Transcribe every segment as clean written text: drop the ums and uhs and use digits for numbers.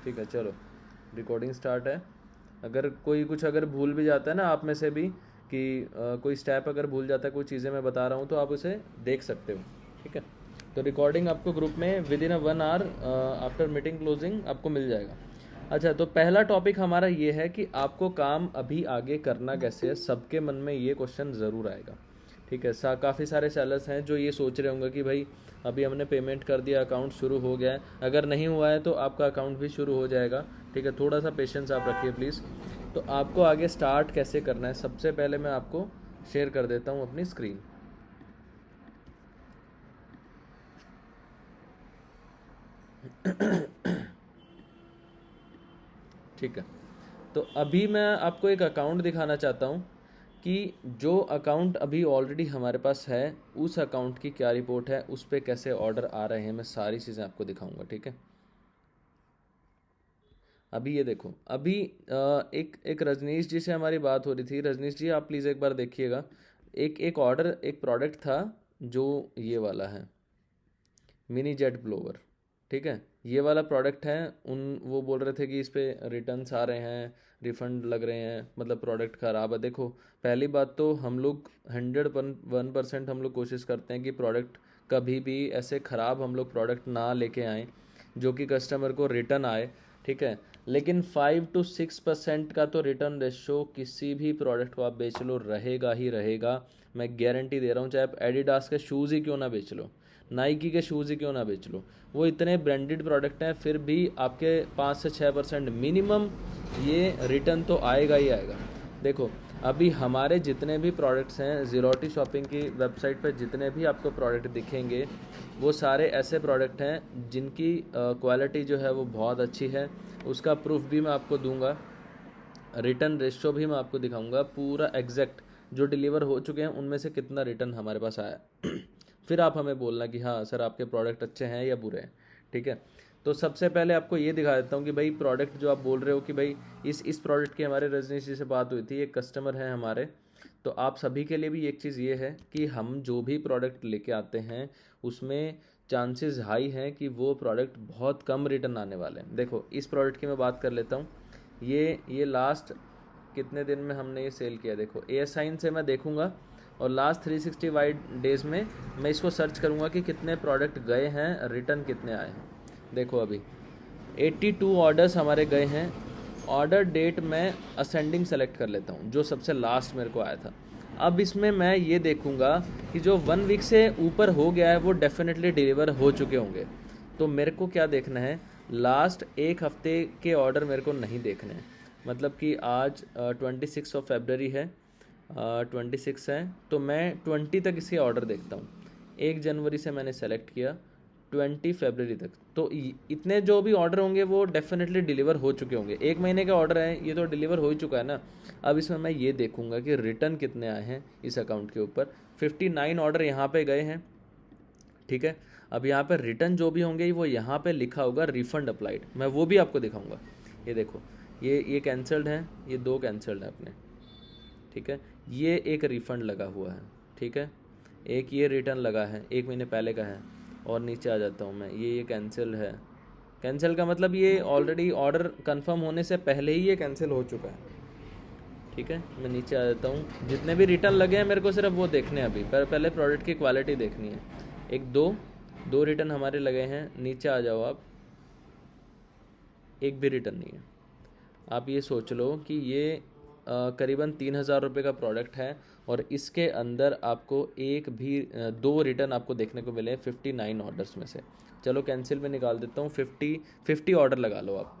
ठीक है, चलो रिकॉर्डिंग स्टार्ट है। अगर भूल भी जाता है ना आप में से भी कि कोई स्टेप अगर भूल जाता है, कोई चीज़ें मैं बता रहा हूँ, तो आप उसे देख सकते हो। ठीक है, तो रिकॉर्डिंग आपको ग्रुप में with in 1 hour after meeting closing आपको मिल जाएगा। अच्छा, तो पहला टॉपिक हमारा ये है कि आपको काम अभी आगे करना कैसे है। सबके मन में ये क्वेश्चन ज़रूर आएगा। ठीक है, काफ़ी सारे सेलर्स हैं जो ये सोच रहे होंगे कि भाई अभी हमने पेमेंट कर दिया, अकाउंट शुरू हो गया है। अगर नहीं हुआ है तो आपका अकाउंट भी शुरू हो जाएगा। ठीक है, थोड़ा सा पेशेंस आप रखिए प्लीज़। तो आपको आगे स्टार्ट कैसे करना है, सबसे पहले मैं आपको शेयर कर देता हूँ अपनी स्क्रीन। ठीक है, तो अभी मैं आपको एक अकाउंट दिखाना चाहता हूँ कि जो अकाउंट अभी ऑलरेडी हमारे पास है, उस अकाउंट की क्या रिपोर्ट है, उस पर कैसे ऑर्डर आ रहे हैं, मैं सारी चीज़ें आपको दिखाऊंगा। ठीक है, अभी ये देखो, अभी एक रजनीश जी से हमारी बात हो रही थी। रजनीश जी आप प्लीज़ एक बार देखिएगा। एक एक ऑर्डर, एक प्रोडक्ट था जो ये वाला है, मिनी जेट ब्लोवर। ठीक है, ये वाला प्रोडक्ट है। वो बोल रहे थे कि इस पे रिटर्न्स आ रहे हैं, रिफंड लग रहे हैं, मतलब प्रोडक्ट ख़राब है। देखो, पहली बात तो हम लोग 101% हम लोग कोशिश करते हैं कि प्रोडक्ट कभी भी ऐसे ख़राब हम लोग प्रोडक्ट ना लेके आएँ जो कि कस्टमर को रिटर्न आए। ठीक है, लेकिन 5 to 6% का तो रिटर्न रेशो किसी भी प्रोडक्ट को आप बेच लो रहेगा ही रहेगा। मैं गारंटी दे रहा हूँ, चाहे आप एडिडास के शूज़ ही क्यों ना बेच लो, नाइकी के शूज़ ही क्यों ना बेच लो, वो इतने ब्रांडेड प्रोडक्ट हैं, फिर भी आपके 5 से 6% मिनिमम ये रिटर्न तो आएगा ही आएगा। देखो, अभी हमारे जितने भी प्रोडक्ट्स हैं, ज़ीरोटी शॉपिंग की वेबसाइट पर जितने भी आपको प्रोडक्ट दिखेंगे, वो सारे ऐसे प्रोडक्ट हैं जिनकी क्वालिटी जो है वो बहुत अच्छी है। उसका प्रूफ भी मैं आपको दूंगा, रिटर्न रेशो भी मैं आपको दिखाऊंगा, पूरा एग्जैक्ट जो डिलीवर हो चुके हैं उनमें से कितना रिटर्न हमारे पास आया है। फिर आप हमें बोलना कि हाँ सर आपके प्रोडक्ट अच्छे हैं या बुरे हैं। ठीक है, तो सबसे पहले आपको ये दिखा देता हूँ कि भाई प्रोडक्ट जो आप बोल रहे हो कि भाई इस प्रोडक्ट की हमारे रजनीश जी से बात हुई थी, एक कस्टमर है हमारे। तो आप सभी के लिए भी एक चीज़ ये है कि हम जो भी प्रोडक्ट लेके आते हैं उसमें चांसेस हाई हैं कि वो प्रोडक्ट बहुत कम रिटर्न आने वाले हैं। देखो, इस प्रोडक्ट की मैं बात कर लेता हूँ। ये लास्ट कितने दिन में हमने ये सेल किया, देखो ए साइन से मैं देखूंगा और लास्ट 365 डेज़ में मैं इसको सर्च करूंगा कि कितने प्रोडक्ट गए हैं, रिटर्न कितने आए हैं। देखो, अभी 82 ऑर्डर्स हमारे गए हैं। ऑर्डर डेट मैं असेंडिंग सेलेक्ट कर लेता हूँ, जो सबसे लास्ट मेरे को आया था। अब इसमें मैं ये देखूंगा कि जो 1 वीक से ऊपर हो गया है वो डेफिनेटली डिलीवर हो चुके होंगे। तो मेरे को क्या देखना है, लास्ट एक हफ्ते के ऑर्डर मेरे को नहीं देखने हैं। मतलब कि आज 26 है, 26 है, तो मैं 20 तक इसके ऑर्डर देखता हूँ। 1 जनवरी से मैंने सेलेक्ट किया, 20 फरवरी तक, तो इतने जो भी ऑर्डर होंगे वो डेफिनेटली डिलीवर हो चुके होंगे। 1 महीने का ऑर्डर है, ये तो डिलीवर हो ही चुका है ना। अब इसमें मैं ये देखूंगा कि रिटर्न कितने आए हैं इस अकाउंट के ऊपर। 59 ऑर्डर यहाँ पे गए हैं। ठीक है, अब यहाँ पे रिटर्न जो भी होंगे वो यहाँ पे लिखा होगा रिफंड अप्लाइड, मैं वो भी आपको दिखाऊंगा। ये देखो, ये कैंसल्ड हैं, ये 2 कैंसल्ड हैं अपने। ठीक है, ये एक रिफ़ंड लगा हुआ है। ठीक है, एक ये रिटर्न लगा है, 1 महीने पहले का है। और नीचे आ जाता हूँ मैं, ये कैंसिल है। कैंसिल का मतलब ये ऑलरेडी ऑर्डर कंफर्म होने से पहले ही ये कैंसिल हो चुका है। ठीक है, मैं नीचे आ जाता हूँ, जितने भी रिटर्न लगे हैं मेरे को सिर्फ वो देखने हैं अभी, पर पहले प्रोडक्ट की क्वालिटी देखनी है। एक दो दो रिटर्न हमारे लगे हैं, नीचे आ जाओ आप, एक भी रिटर्न नहीं है। आप ये सोच लो कि ये करीबन 3,000 रुपये का प्रोडक्ट है और इसके अंदर आपको एक भी 2 रिटर्न आपको देखने को मिले 59 ऑर्डर्स में से। चलो कैंसिल में निकाल देता हूँ, 50 ऑर्डर लगा लो आप।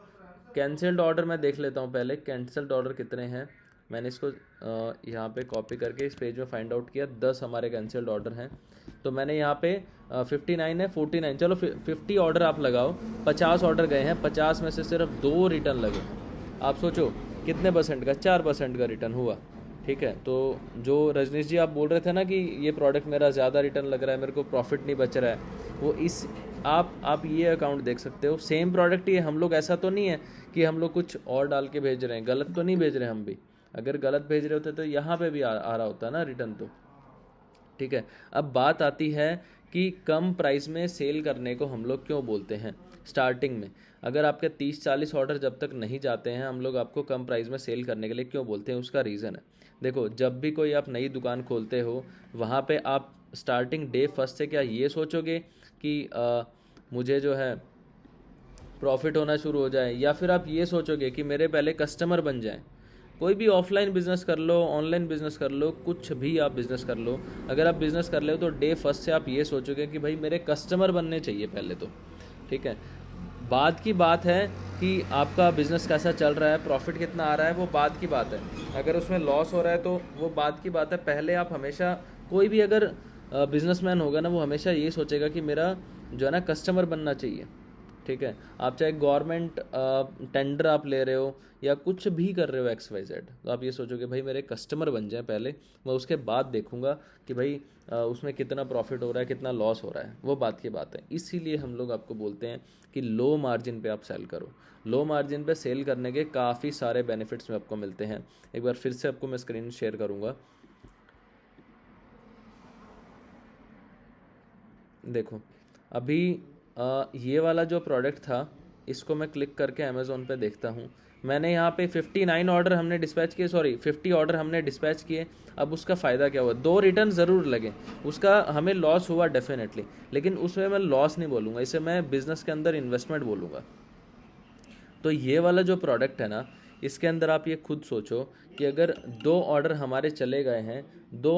कैंसिल्ड ऑर्डर मैं देख लेता हूँ पहले, कैंसिल्ड ऑर्डर कितने हैं। मैंने इसको यहाँ पे कॉपी करके इस पेज में फाइंड आउट किया, 10 हमारे कैंसिल्ड ऑर्डर हैं। तो मैंने यहाँ पे 59 है, 49, चलो 50 ऑर्डर आप लगाओ। 50 ऑर्डर गए हैं, 50 में से सिर्फ 2 रिटर्न लगे। आप सोचो कितने परसेंट का, 4% का रिटर्न हुआ। ठीक है, तो जो रजनीश जी आप बोल रहे थे ना कि ये प्रोडक्ट मेरा ज़्यादा रिटर्न लग रहा है, मेरे को प्रॉफिट नहीं बच रहा है, वो इस आप ये अकाउंट देख सकते हो, सेम प्रोडक्ट ही है। हम लोग ऐसा तो नहीं है कि हम लोग कुछ और डाल के भेज रहे हैं, गलत तो नहीं भेज रहे हैं हम भी। अगर गलत भेज रहे होते तो यहाँ पे भी आ रहा होता ना रिटर्न तो। ठीक है, अब बात आती है कि कम प्राइस में सेल करने को हम लोग क्यों बोलते हैं। स्टार्टिंग में। अगर आपके 30-40 ऑर्डर जब तक नहीं जाते हैं, हम लोग आपको कम प्राइस में सेल करने के लिए क्यों बोलते हैं, उसका रीज़न है। देखो, जब भी कोई आप नई दुकान खोलते हो, वहाँ पे आप स्टार्टिंग डे फर्स्ट से क्या ये सोचोगे कि मुझे जो है प्रॉफिट होना शुरू हो जाए, या फिर आप ये सोचोगे कि मेरे पहले कस्टमर बन जाएं। कोई भी ऑफलाइन बिजनेस कर लो, ऑनलाइन बिजनेस कर लो, कुछ भी आप बिजनेस कर लो, अगर आप बिजनेस कर रहे हो तो डे फर्स्ट से आप ये सोचोगे कि भाई मेरे कस्टमर बनने चाहिए पहले तो, ठीक है। बाद की बात है कि आपका बिजनेस कैसा चल रहा है, प्रॉफिट कितना आ रहा है, वो बाद की बात है। अगर उसमें लॉस हो रहा है तो वो बाद की बात है। पहले आप हमेशा, कोई भी अगर बिजनेसमैन होगा ना, वो हमेशा ये सोचेगा कि मेरा जो है ना कस्टमर बनना चाहिए, ठीक है। आप चाहे गवर्नमेंट टेंडर आप ले रहे हो या कुछ भी कर रहे हो XYZ, तो आप ये सोचोगे भाई मेरे कस्टमर बन जाए पहले, मैं उसके बाद देखूंगा कि भाई उसमें कितना प्रॉफिट हो रहा है, कितना लॉस हो रहा है, वो बात की बात है। इसीलिए हम लोग आपको बोलते हैं कि लो मार्जिन पे आप सेल करो। लो मार्जिन पे सेल करने के काफ़ी सारे बेनिफिट्स में आपको मिलते हैं। एक बार फिर से आपको मैं स्क्रीन शेयर करूँगा। देखो, अभी ये वाला जो प्रोडक्ट था, इसको मैं क्लिक करके अमेज़ोन पे देखता हूँ। मैंने यहाँ पे 59 ऑर्डर हमने डिस्पैच किए, सॉरी 50 ऑर्डर हमने डिस्पैच किए। अब उसका फ़ायदा क्या हुआ, 2 रिटर्न ज़रूर लगे, उसका हमें लॉस हुआ डेफिनेटली, लेकिन उसमें मैं लॉस नहीं बोलूँगा, इसे मैं बिज़नेस के अंदर इन्वेस्टमेंट बोलूँगा। तो ये वाला जो प्रोडक्ट है ना, इसके अंदर आप ये खुद सोचो कि अगर 2 ऑर्डर हमारे चले गए हैं, दो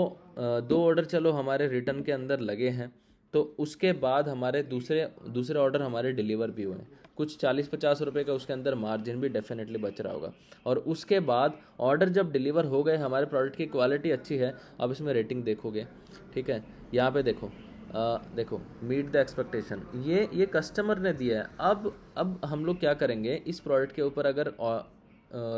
ऑर्डर चलो हमारे रिटर्न के अंदर लगे हैं, तो उसके बाद हमारे दूसरे दूसरे ऑर्डर हमारे डिलीवर भी हुए हैं, कुछ 40-50 रुपये का उसके अंदर मार्जिन भी डेफिनेटली बच रहा होगा। और उसके बाद ऑर्डर जब डिलीवर हो गए, हमारे प्रोडक्ट की क्वालिटी अच्छी है, अब इसमें रेटिंग देखोगे, ठीक है। यहाँ पे देखो, देखो मीट द एक्सपेक्टेशन, ये कस्टमर ने दिया है। अब हम लोग क्या करेंगे, इस प्रोडक्ट के ऊपर अगर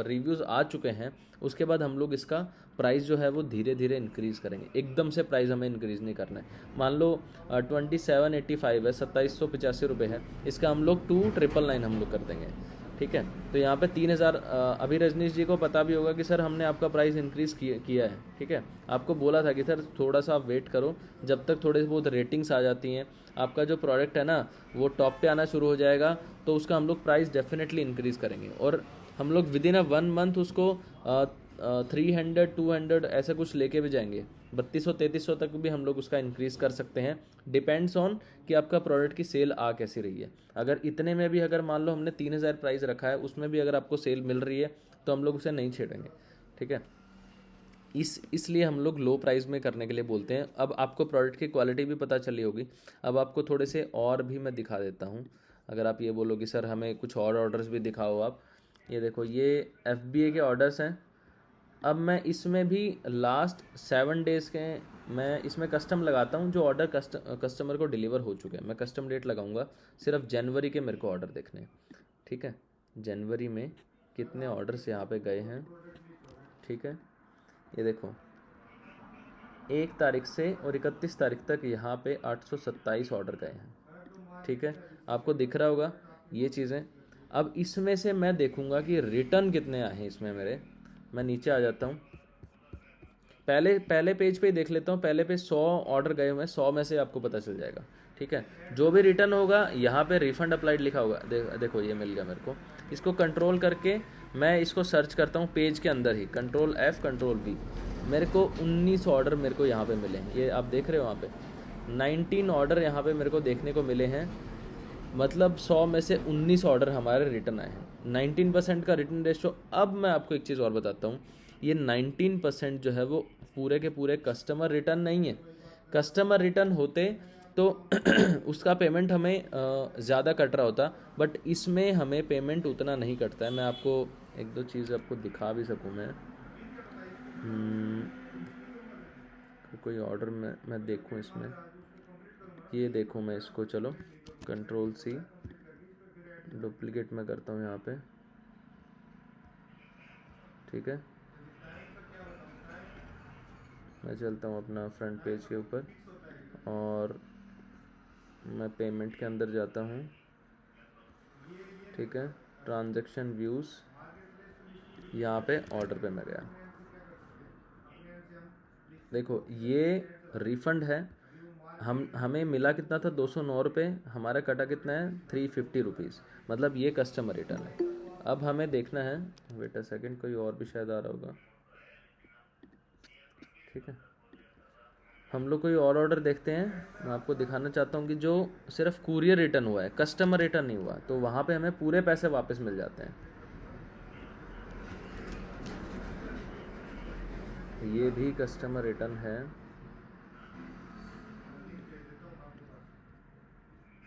रिव्यूज़ आ चुके हैं, उसके बाद हम लोग इसका प्राइस जो है वो धीरे धीरे इंक्रीज़ करेंगे। एकदम से प्राइस हमें इंक्रीज़ नहीं करना है। मान लो 2785 है, 2785 रुपये है, इसका हम लोग 2999 हम लोग कर देंगे, ठीक है। तो यहाँ पे 3000, अभी रजनीश जी को पता भी होगा कि सर हमने आपका प्राइस इंक्रीज़ किया है, ठीक है। आपको बोला था कि सर थोड़ा सा आप वेट करो, जब तक थोड़े बहुत रेटिंग्स आ जाती हैं, आपका जो प्रोडक्ट है ना वो टॉप पे आना शुरू हो जाएगा, तो उसका हम लोग प्राइस डेफिनेटली इंक्रीज़ करेंगे। और हम लोग विद इन 1 मंथ उसको 300-200 ऐसा कुछ लेके भी जाएंगे, 3200-3300 तक भी हम लोग उसका इंक्रीज़ कर सकते हैं। डिपेंड्स ऑन कि आपका प्रोडक्ट की सेल आ कैसी रही है। अगर इतने में भी, अगर मान लो हमने 3000 प्राइस रखा है, उसमें भी अगर आपको सेल मिल रही है, तो हम लोग उसे नहीं छेड़ेंगे, ठीक है। इसलिए हम लोग लो प्राइस में करने के लिए बोलते हैं। अब आपको प्रोडक्ट की क्वालिटी भी पता चली होगी। अब आपको थोड़े से और भी मैं दिखा देता हूँ। अगर आप ये बोलोगे सर हमें कुछ और ऑर्डर्स भी दिखाओ आप, ये देखो ये FBA के ऑर्डर्स हैं। अब मैं इसमें भी लास्ट 7 डेज़ के, मैं इसमें कस्टम लगाता हूँ जो ऑर्डर कस्टमर को डिलीवर हो चुके हैं। मैं कस्टम डेट लगाऊंगा, सिर्फ जनवरी के मेरे को ऑर्डर देखने हैं, ठीक है। जनवरी में कितने ऑर्डर्स यहाँ पे गए हैं, ठीक है। ये देखो 1 तारीख से और 31 तारीख तक यहाँ पे 827 ऑर्डर गए हैं, ठीक है। आपको दिख रहा होगा ये चीज़ें। अब इसमें से मैं देखूंगा कि रिटर्न कितने आए हैं इसमें मेरे। मैं नीचे आ जाता हूँ, पहले पहले पेज पे ही देख लेता हूँ। पहले पे 100 ऑर्डर गए हुए हैं, 100 में से आपको पता चल जाएगा, ठीक है। जो भी रिटर्न होगा यहाँ पे रिफंड अप्लाइड लिखा होगा, देखो ये मिल गया मेरे को। इसको कंट्रोल करके मैं इसको सर्च करता हूँ पेज के अंदर ही, Ctrl+F Ctrl+V। मेरे को 19 ऑर्डर मेरे को यहाँ पे मिले हैं, ये आप देख रहे हो वहाँ पे 19 ऑर्डर यहाँ पे मेरे को देखने को मिले हैं। मतलब 100 में से 19 ऑर्डर हमारे रिटर्न आए हैं, 19% का रिटर्न रेशो। अब मैं आपको एक चीज़ और बताता हूँ, ये 19% जो है वो पूरे के पूरे कस्टमर रिटर्न नहीं है। कस्टमर रिटर्न होते तो उसका पेमेंट हमें ज़्यादा कट रहा होता, बट इसमें हमें पेमेंट उतना नहीं कटता है। मैं आपको एक दो चीज़ आपको दिखा भी सकूँ मैं। हम्म, कोई ऑर्डर मैं देखूँ इसमें, ये देखूँ मैं इसको, चलो Ctrl+C, डुप्लीकेट मैं करता हूँ यहाँ पे, ठीक है। मैं चलता हूँ अपना फ्रंट पेज के ऊपर और मैं पेमेंट के अंदर जाता हूँ, ठीक है। ट्रांजैक्शन व्यूज़, यहाँ पे ऑर्डर पे मैं गया, देखो ये रिफ़ंड है। हमें मिला कितना था, 209 रुपये, हमारा कटा कितना है, 350 रुपीज़, मतलब ये कस्टमर रिटर्न है। अब हमें देखना है, वेट अ सेकेंड, कोई और भी शायद आ रहा होगा, ठीक है, हम लोग कोई और ऑर्डर देखते हैं। मैं आपको दिखाना चाहता हूँ कि जो सिर्फ कुरियर रिटर्न हुआ है, कस्टमर रिटर्न नहीं हुआ, तो वहाँ पे हमें पूरे पैसे वापस मिल जाते हैं। ये भी कस्टमर रिटर्न है,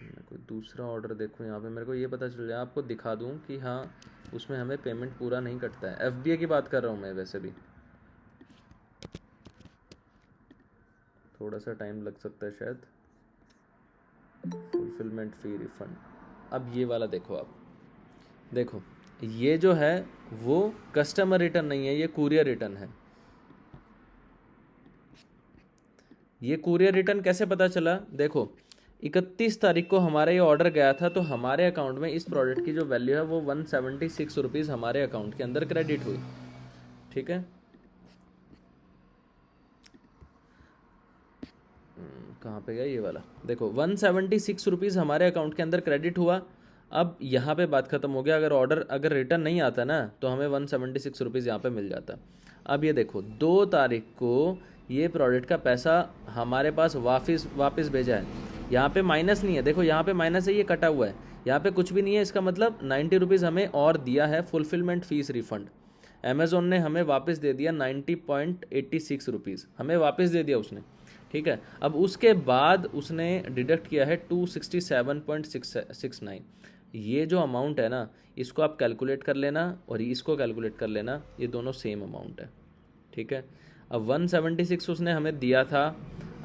मैं कोई दूसरा ऑर्डर देखूँ यहाँ पे, मेरे को ये पता चल जाए, आपको दिखा दूँ कि हाँ उसमें हमें पेमेंट पूरा नहीं कटता है। FBA की बात कर रहा हूँ मैं, वैसे भी थोड़ा सा टाइम लग सकता है शायद, फुलफिलमेंट फी रिफंड। अब ये वाला देखो, आप देखो, ये जो है वो कस्टमर रिटर्न नहीं है, ये कुरियर रिटर्न है। ये कुरियर रिटर्न कैसे पता चला, देखो 31 तारीख को हमारा ये ऑर्डर गया था, तो हमारे अकाउंट में इस प्रोडक्ट की जो वैल्यू है वो 176 रुपीज़ हमारे अकाउंट के अंदर क्रेडिट हुई, ठीक है। कहाँ पे गया ये वाला, देखो 176 रुपीज़ हमारे अकाउंट के अंदर क्रेडिट हुआ। अब यहाँ पे बात ख़त्म हो गया, अगर रिटर्न नहीं आता ना तो हमें 176 रुपीज़ यहाँ पे मिल जाता। अब ये देखो 2 तारीख को ये प्रोडक्ट का पैसा हमारे पास वापस भेजा है। यहाँ पे माइनस नहीं है, देखो यहाँ पे माइनस है, ये कटा हुआ है, यहाँ पे कुछ भी नहीं है, इसका मतलब 90 रुपीज़ हमें और दिया है फुलफिलमेंट फीस रिफ़ंड। अमेज़ोन ने हमें वापस दे दिया 90.86 रुपीज़, हमें वापस दे दिया उसने, ठीक है। अब उसके बाद उसने डिडक्ट किया है 267.69। ये जो अमाउंट है ना, इसको आप कैलकुलेट कर लेना और इसको कैलकुलेट कर लेना, ये दोनों सेम अमाउंट है, ठीक है। अब 176 उसने हमें दिया था,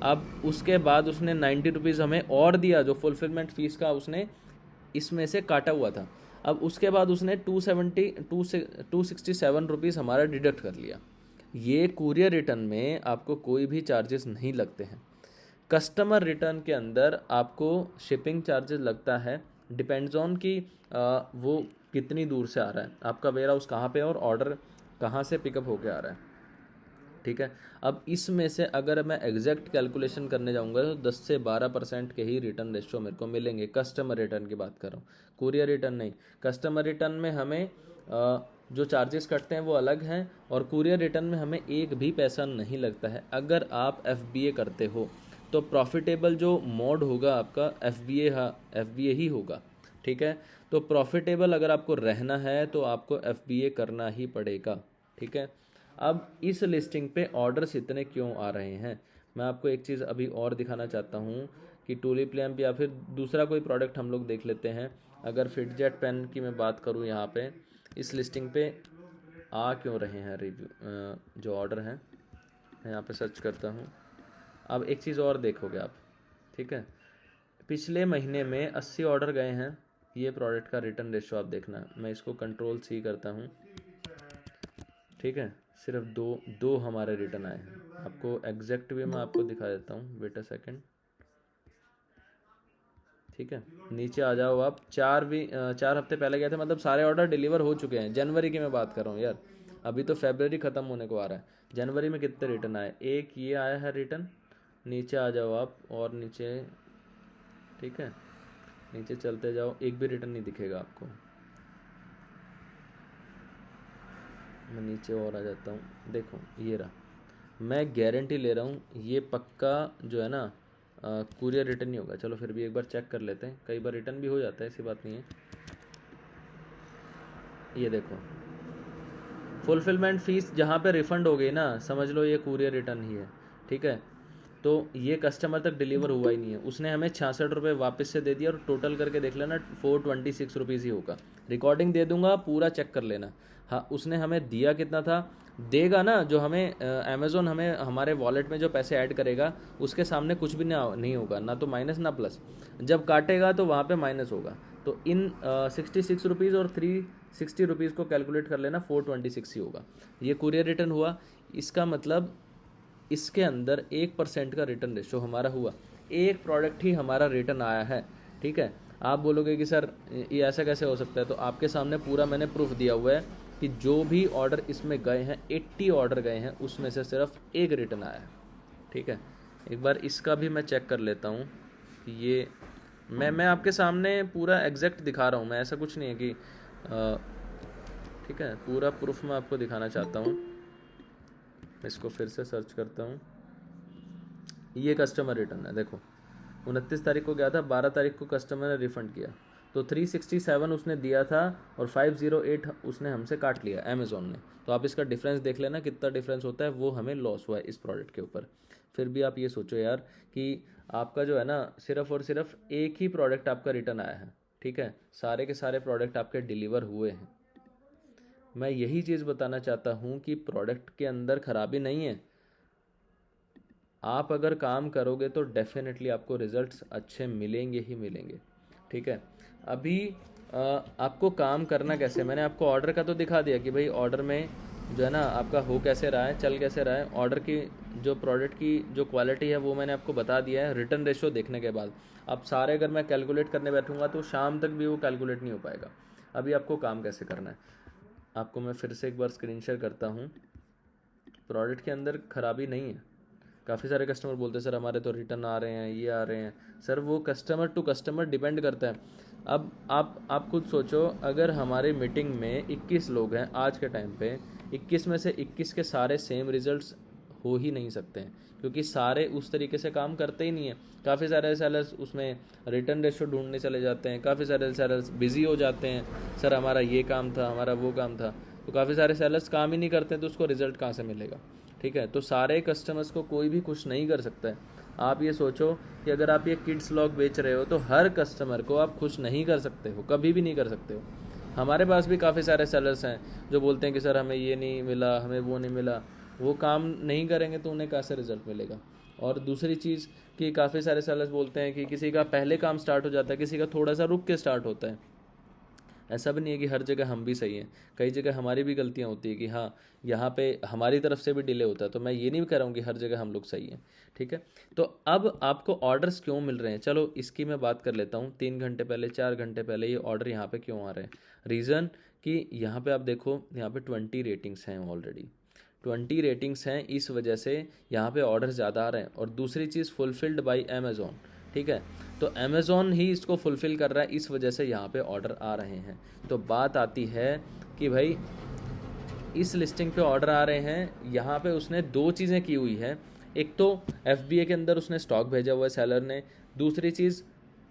अब उसके बाद उसने 90 रुपीज़ हमें और दिया, जो फुलफिलमेंट फ़ीस का उसने इसमें से काटा हुआ था। अब उसके बाद उसने 267 रुपीज़ हमारा डिडक्ट कर लिया। ये कुरियर रिटर्न में आपको कोई भी चार्जेस नहीं लगते हैं। कस्टमर रिटर्न के अंदर आपको शिपिंग चार्जेस लगता है, डिपेंड्स ऑन कि वो कितनी दूर से आ रहा है, आपका वेयर हाउस कहाँ पे है और ऑर्डर कहाँ से पिकअप होके आ रहा है, ठीक है। अब इसमें से अगर मैं एग्जैक्ट कैलकुलेशन करने जाऊंगा तो 10 से 12% के ही रिटर्न रेशियो मेरे को मिलेंगे। कस्टमर रिटर्न की बात कर रहा हूँ, कुरियर रिटर्न नहीं। कस्टमर रिटर्न में हमें जो चार्जेस कटते हैं वो अलग हैं, और कुरियर रिटर्न में हमें एक भी पैसा नहीं लगता है। अगर आप FBA करते हो तो प्रॉफिटेबल जो मोड होगा आपका FBA ही होगा, ठीक है। तो प्रॉफिटेबल अगर आपको रहना है तो आपको FBA करना ही पड़ेगा, ठीक है। अब इस लिस्टिंग पे ऑर्डर्स इतने क्यों आ रहे हैं, मैं आपको एक चीज़ अभी और दिखाना चाहता हूँ कि टूलिप लैम्प या फिर दूसरा कोई प्रोडक्ट हम लोग देख लेते हैं। अगर फिटजेट पेन की मैं बात करूँ, यहाँ पे इस लिस्टिंग पे आ क्यों रहे हैं रिव्यू जो ऑर्डर हैं, मैं यहाँ पे सर्च करता हूँ। अब एक चीज़ और देखोगे आप, ठीक है, पिछले महीने में 80 ऑर्डर गए हैं, ये प्रोडक्ट का रिटर्न रेशो आप देखना। मैं इसको Ctrl+C करता हूँ, ठीक है, सिर्फ दो हमारे रिटर्न आए हैं। आपको एग्जैक्ट भी मैं आपको दिखा देता हूँ, वेट अ सेकेंड, ठीक है। नीचे आ जाओ आप, 4 हफ्ते पहले गए थे, मतलब सारे ऑर्डर डिलीवर हो चुके हैं। जनवरी की मैं बात कर रहा हूँ यार, अभी तो फरवरी ख़त्म होने को आ रहा है। जनवरी में कितने रिटर्न आए, एक ये आया है रिटर्न। नीचे आ जाओ आप और नीचे, ठीक है, नीचे चलते जाओ, एक भी रिटर्न नहीं दिखेगा आपको। मैं नीचे और आ जाता हूँ, देखो ये रहा, मैं गारंटी ले रहा हूँ ये पक्का जो है ना कुरियर रिटर्न नहीं होगा। चलो फिर भी एक बार चेक कर लेते हैं, कई बार रिटर्न भी हो जाता है, ऐसी बात नहीं है। ये देखो फुलफिलमेंट फ़ीस जहाँ पे रिफ़ंड हो गई ना, समझ लो ये कुरियर रिटर्न ही है, ठीक है। तो ये कस्टमर तक डिलीवर हुआ ही नहीं है, उसने हमें 66 रुपये वापस से दे दिया, और टोटल करके देख लेना 426 रुपीज़ ही होगा। रिकॉर्डिंग दे दूंगा, पूरा चेक कर लेना। हाँ, उसने हमें दिया कितना था, देगा ना, जो हमें अमेज़ोन हमें हमारे वॉलेट में जो पैसे ऐड करेगा उसके सामने कुछ भी नहीं होगा, ना तो माइनस ना प्लस। जब काटेगा तो वहाँ पे माइनस होगा। तो इन 66 रुपीज़ और 360 रुपीज़ को कैलकुलेट कर लेना, 426 ही होगा। ये कुरियर रिटर्न हुआ, इसका मतलब इसके अंदर 1% का रिटर्न रेशो हमारा हुआ। एक प्रोडक्ट ही हमारा रिटर्न आया है, ठीक है। आप बोलोगे कि सर ये ऐसा कैसे हो सकता है, तो आपके सामने पूरा मैंने प्रूफ दिया हुआ है कि जो भी ऑर्डर इसमें गए हैं, 80 ऑर्डर गए हैं, उसमें से सिर्फ एक रिटर्न आया है, ठीक है। एक बार इसका भी मैं चेक कर लेता हूँ कि ये मैं आपके सामने पूरा एग्जैक्ट दिखा रहा हूँ, मैं ऐसा कुछ नहीं है कि ठीक है, पूरा प्रूफ मैं आपको दिखाना चाहता हूँ। इसको फिर से सर्च करता हूँ। ये कस्टमर रिटर्न है, देखो 29 तारीख को गया था, 12 तारीख को कस्टमर ने रिफ़ंड किया, तो 367 उसने दिया था और 508 उसने हमसे काट लिया अमेज़ॉन ने। तो आप इसका डिफरेंस देख लेना कितना डिफरेंस होता है, वो हमें लॉस हुआ है इस प्रोडक्ट के ऊपर। फिर भी आप ये सोचो यार कि आपका जो है ना सिर्फ और सिर्फ एक ही प्रोडक्ट आपका रिटर्न आया है, ठीक है, सारे के सारे प्रोडक्ट आपके डिलीवर हुए हैं। मैं यही चीज़ बताना चाहता हूँ कि प्रोडक्ट के अंदर खराबी नहीं है, आप अगर काम करोगे तो डेफिनेटली आपको रिजल्ट्स अच्छे मिलेंगे ही मिलेंगे, ठीक है। अभी आपको काम करना कैसे, मैंने आपको ऑर्डर का तो दिखा दिया कि भाई ऑर्डर में जो है ना आपका हो कैसे रहा है, चल कैसे रहा है, ऑर्डर की जो प्रोडक्ट की जो क्वालिटी है वो मैंने आपको बता दिया है रिटर्न रेशो देखने के बाद। अब सारे अगर मैं कैलकुलेट करने बैठूंगा तो शाम तक भी वो कैलकुलेट नहीं हो पाएगा। अभी आपको काम कैसे करना है, आपको मैं फिर से एक बार स्क्रीन शेयर करता हूँ। प्रोडक्ट के अंदर खराबी नहीं है। काफ़ी सारे कस्टमर बोलते हैं सर हमारे तो रिटर्न आ रहे हैं, ये आ रहे हैं। सर वो कस्टमर टू कस्टमर डिपेंड करता है। अब आप खुद सोचो, अगर हमारी मीटिंग में 21 लोग हैं आज के टाइम पे, 21 में से 21 के सारे सेम रिजल्ट्स हो ही नहीं सकते हैं, क्योंकि सारे उस तरीके से काम करते ही नहीं है। काफ़ी सारे सेलर्स उसमें रिटर्न रेशो ढूंढने चले जाते हैं, काफ़ी सारे सेलर्स बिजी हो जाते हैं, सर हमारा ये काम था, हमारा वो काम था। तो काफ़ी सारे सेलर्स काम ही नहीं करते तो उसको रिजल्ट कहाँ से मिलेगा, ठीक है। तो सारे कस्टमर्स को कोई भी खुश नहीं कर सकता है। आप ये सोचो कि अगर आप ये किड्स लॉक बेच रहे हो तो हर कस्टमर को आप खुश नहीं कर सकते हो, कभी भी नहीं कर सकते हो। हमारे पास भी काफ़ी सारे सेलर्स हैं जो बोलते हैं कि सर हमें ये नहीं मिला, हमें वो नहीं मिला। वो काम नहीं करेंगे तो उन्हें कैसे रिजल्ट मिलेगा। और दूसरी चीज़ कि काफ़ी सारे सेलर्स बोलते हैं कि किसी का पहले काम स्टार्ट हो जाता है, किसी का थोड़ा सा रुक के स्टार्ट होता है। ऐसा भी नहीं है कि हर जगह हम भी सही हैं, कई जगह हमारी भी गलतियाँ होती है कि हाँ यहाँ पे हमारी तरफ से भी डिले होता है। तो मैं ये नहीं कह रहा हूँ कि हर जगह हम लोग सही हैं, ठीक है। तो अब आपको ऑर्डर्स क्यों मिल रहे हैं, चलो इसकी मैं बात कर लेता हूँ। 3 घंटे पहले, 4 घंटे पहले ये ऑर्डर यहाँ पे क्यों आ रहे हैं। रीज़न कि यहाँ पे आप देखो, यहाँ पे 20 रेटिंग्स हैं ऑलरेडी, 20 रेटिंग्स हैं, इस वजह से यहाँ पे ऑर्डर ज़्यादा आ रहे हैं। और दूसरी चीज़ फुलफिल्ड बाई अमेज़ॉन, ठीक है। तो अमेज़ॉन ही इसको फुलफ़िल कर रहा है, इस वजह से यहाँ पे ऑर्डर आ रहे हैं। तो बात आती है कि भाई इस लिस्टिंग पे ऑर्डर आ रहे हैं, यहाँ पे उसने दो चीज़ें की हुई है। एक तो FBA के अंदर उसने स्टॉक भेजा हुआ है सेलर ने, दूसरी चीज़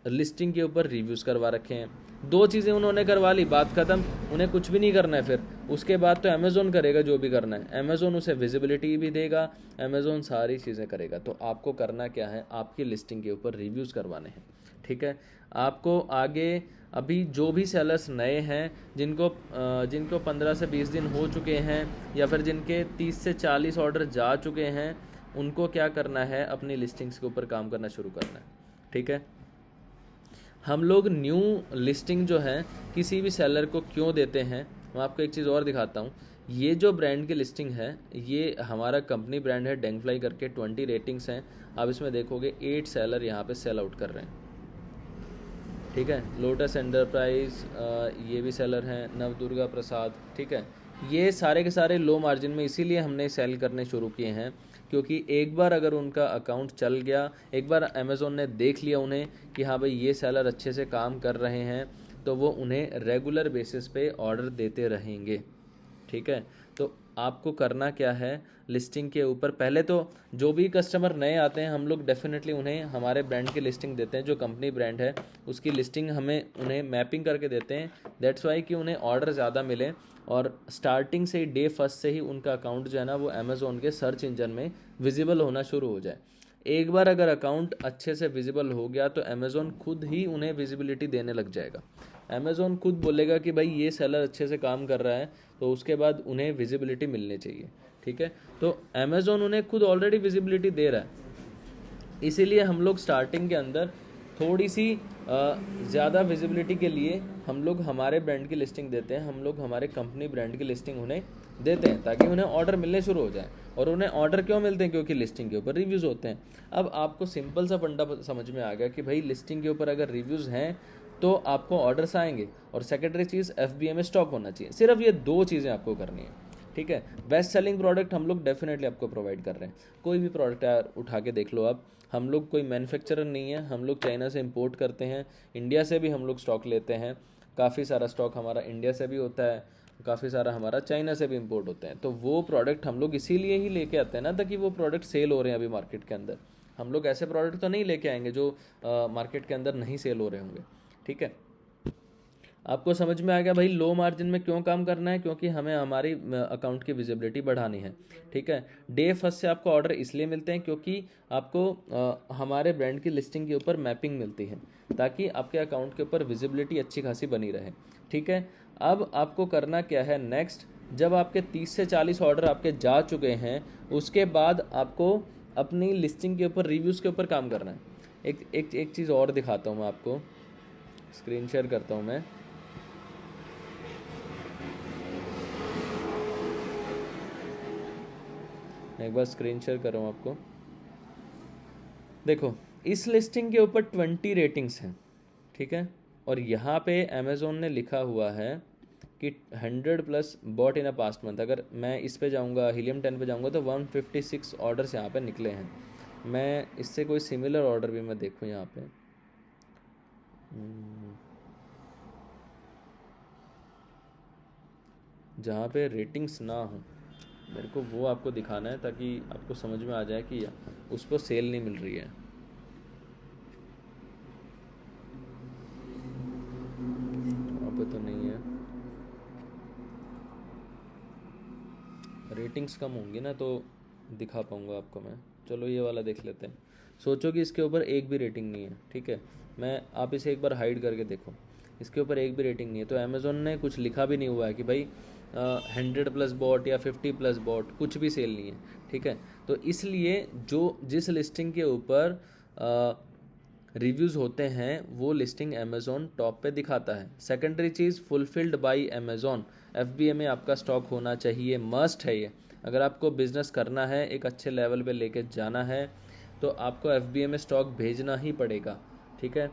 लिस्टिंग के ऊपर रिव्यूज़ करवा रखे हैं। दो चीज़ें उन्होंने करवा ली, बात ख़त्म, उन्हें कुछ भी नहीं करना है। फिर उसके बाद तो अमेज़ॉन करेगा जो भी करना है, अमेज़ॉन उसे विजिबिलिटी भी देगा, अमेज़ॉन सारी चीज़ें करेगा। तो आपको करना क्या है, आपकी लिस्टिंग के ऊपर रिव्यूज़ करवाने हैं, ठीक है। आपको आगे अभी जो भी सेलर्स नए हैं, जिनको 15 से 20 दिन हो चुके हैं, या फिर जिनके 30 से 40 ऑर्डर जा चुके हैं, उनको क्या करना है, अपनी लिस्टिंग्स के ऊपर काम करना शुरू करना है, ठीक है। हम लोग न्यू लिस्टिंग जो है किसी भी सेलर को क्यों देते हैं, मैं आपको एक चीज़ और दिखाता हूँ। ये जो ब्रांड की लिस्टिंग है, ये हमारा कंपनी ब्रांड है डेंगफ्लाई करके, 20 रेटिंग्स हैं। आप इसमें देखोगे 8 सेलर यहाँ पे सेल आउट कर रहे हैं, ठीक है। लोटस एंटरप्राइज, ये भी सेलर हैं, नवदुर्गा प्रसाद, ठीक है। ये सारे के सारे लो मार्जिन में इसीलिए हमने सेल करने शुरू किए हैं, क्योंकि एक बार अगर उनका अकाउंट चल गया, एक बार अमेज़ॉन ने देख लिया उन्हें कि हाँ भाई ये सेलर अच्छे से काम कर रहे हैं, तो वो उन्हें रेगुलर बेसिस पे ऑर्डर देते रहेंगे, ठीक है। तो आपको करना क्या है, लिस्टिंग के ऊपर पहले तो जो भी कस्टमर नए आते हैं हम लोग डेफिनेटली उन्हें हमारे ब्रांड की लिस्टिंग देते हैं, जो कंपनी ब्रांड है उसकी लिस्टिंग हमें उन्हें मैपिंग करके देते हैं। दैट्स वाई कि उन्हें ऑर्डर ज़्यादा मिले, और स्टार्टिंग से ही डे फर्स्ट से ही उनका अकाउंट जो है ना वो अमेज़ॉन के सर्च इंजन में विजिबल होना शुरू हो जाए। एक बार अगर अकाउंट अच्छे से विजिबल हो गया तो अमेज़ॉन खुद ही उन्हें विजिबिलिटी देने लग जाएगा। अमेज़ॉन खुद बोलेगा कि भाई ये सेलर अच्छे से काम कर रहा है, तो उसके बाद उन्हें विजिबिलिटी मिलनी चाहिए, ठीक है। तो अमेज़ॉन उन्हें खुद ऑलरेडी विजिबिलिटी दे रहा है, इसीलिए हम लोग स्टार्टिंग के अंदर थोड़ी सी ज़्यादा विजिबिलिटी के लिए हम लोग हमारे ब्रांड की लिस्टिंग देते हैं, हम लोग हमारे कंपनी ब्रांड की लिस्टिंग उन्हें देते हैं, ताकि उन्हें ऑर्डर मिलने शुरू हो जाए। और उन्हें ऑर्डर क्यों मिलते हैं, क्योंकि लिस्टिंग के ऊपर रिव्यूज़ होते हैं। अब आपको सिंपल सा फंडा समझ में आ गया कि भाई लिस्टिंग के ऊपर अगर रिव्यूज़ हैं तो आपको ऑर्डर्स आएंगे, और सेकेंडरी चीज़ FBA में स्टॉक होना चाहिए। सिर्फ ये दो चीज़ें आपको करनी है, ठीक है। बेस्ट सेलिंग प्रोडक्ट हम लोग डेफिनेटली आपको प्रोवाइड कर रहे हैं। कोई भी प्रोडक्ट यार उठा के देख लो आप, हम लोग कोई मैन्युफैक्चरर नहीं है, हम लोग चाइना से इंपोर्ट करते हैं, इंडिया से भी हम लोग स्टॉक लेते हैं, काफ़ी सारा स्टॉक हमारा इंडिया से भी होता है, काफ़ी सारा हमारा चाइना से भी इंपोर्ट होते हैं। तो वो प्रोडक्ट हम लोग इसीलिए ही लेके आते हैं ना, ताकि वो प्रोडक्ट सेल हो रहे हैं अभी मार्केट के अंदर। हम लोग ऐसे प्रोडक्ट तो नहीं लेके आएंगे जो मार्केट के अंदर नहीं सेल हो रहे होंगे, ठीक है। आपको समझ में आ गया भाई लो मार्जिन में क्यों काम करना है, क्योंकि हमें हमारी अकाउंट की विजिबिलिटी बढ़ानी है, ठीक है। डे फर्स्ट से आपको ऑर्डर इसलिए मिलते हैं क्योंकि आपको हमारे ब्रांड की लिस्टिंग के ऊपर मैपिंग मिलती है, ताकि आपके अकाउंट के ऊपर विजिबिलिटी अच्छी खासी बनी रहे, ठीक है। अब आपको करना क्या है नेक्स्ट, जब आपके 30 से 40 ऑर्डर आपके जा चुके हैं, उसके बाद आपको अपनी लिस्टिंग के ऊपर रिव्यूज़ के ऊपर काम करना है। एक चीज़ और दिखाता हूँ मैं आपको, स्क्रीन शेयर करता हूँ मैं। मैं एक बार स्क्रीन शेयर कर रहा हूँ आपको। देखो इस लिस्टिंग के ऊपर 20 रेटिंग्स हैं, ठीक है। और यहाँ पे अमेज़ोन ने लिखा हुआ है कि 100 plus bought in a past month. अगर मैं इस पे जाऊँगा, हीलियम 10 पे जाऊँगा, तो 156 ऑर्डर्स यहाँ पे निकले हैं। मैं इससे कोई सिमिलर ऑर्डर भी मैं देखूँ यहाँ पे, जहाँ पे रेटिंग्स ना हो, मेरे को वो आपको दिखाना है ताकि आपको समझ में आ जाए कि उस पर सेल नहीं मिल रही है। वहाँ पे तो नहीं है, रेटिंग्स कम होंगी ना तो दिखा पाऊँगा आपको मैं। चलो ये वाला देख लेते हैं। सोचो कि इसके ऊपर एक भी रेटिंग नहीं है, ठीक है। मैं आप इसे एक बार हाइड करके देखो, इसके ऊपर एक भी रेटिंग नहीं है। तो अमेज़ोन ने कुछ लिखा भी नहीं हुआ है कि भाई 100 प्लस बॉट या 50 प्लस बॉट, कुछ भी सेल नहीं है, ठीक है। तो इसलिए जो जिस लिस्टिंग के ऊपर रिव्यूज़ होते हैं वो लिस्टिंग अमेज़ोन टॉप पे दिखाता है। Secondary cheese, fulfilled by Amazon, FBA में आपका स्टॉक होना चाहिए, मस्ट है ये। अगर आपको बिज़नेस करना है, एक अच्छे लेवल पे लेके जाना है, तो आपको एफबीए में स्टॉक भेजना ही पड़ेगा, ठीक है।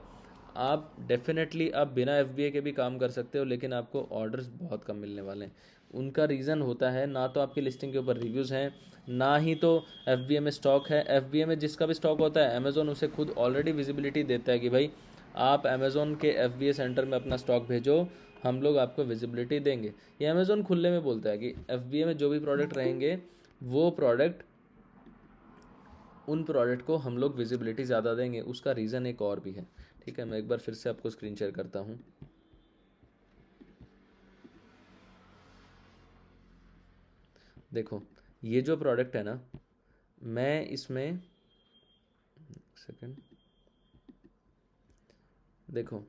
आप डेफिनेटली आप बिना एफबीए के भी काम कर सकते हो, लेकिन आपको ऑर्डर्स बहुत कम मिलने वाले हैं। उनका रीज़न होता है ना तो आपकी लिस्टिंग के ऊपर रिव्यूज़ हैं, ना ही तो एफबीए में स्टॉक है। एफबीए में जिसका भी स्टॉक होता है अमेज़ोन उसे खुद ऑलरेडी विजिबिलिटी देता है कि भाई आप अमेज़ोन के एफबीए सेंटर में अपना स्टॉक भेजो, हम लोग आपको विजिबिलिटी देंगे। ये अमेज़ोन खुले में बोलता है कि एफबीए में जो भी प्रोडक्ट रहेंगे वो प्रोडक्ट, उन प्रोडक्ट को हम लोग विजिबिलिटी ज़्यादा देंगे। उसका रीज़न एक और भी है, ठीक है। मैं एक बार फिर से आपको स्क्रीन शेयर करता हूँ। देखो ये जो प्रोडक्ट है ना, मैं इसमें सेकंड, देखो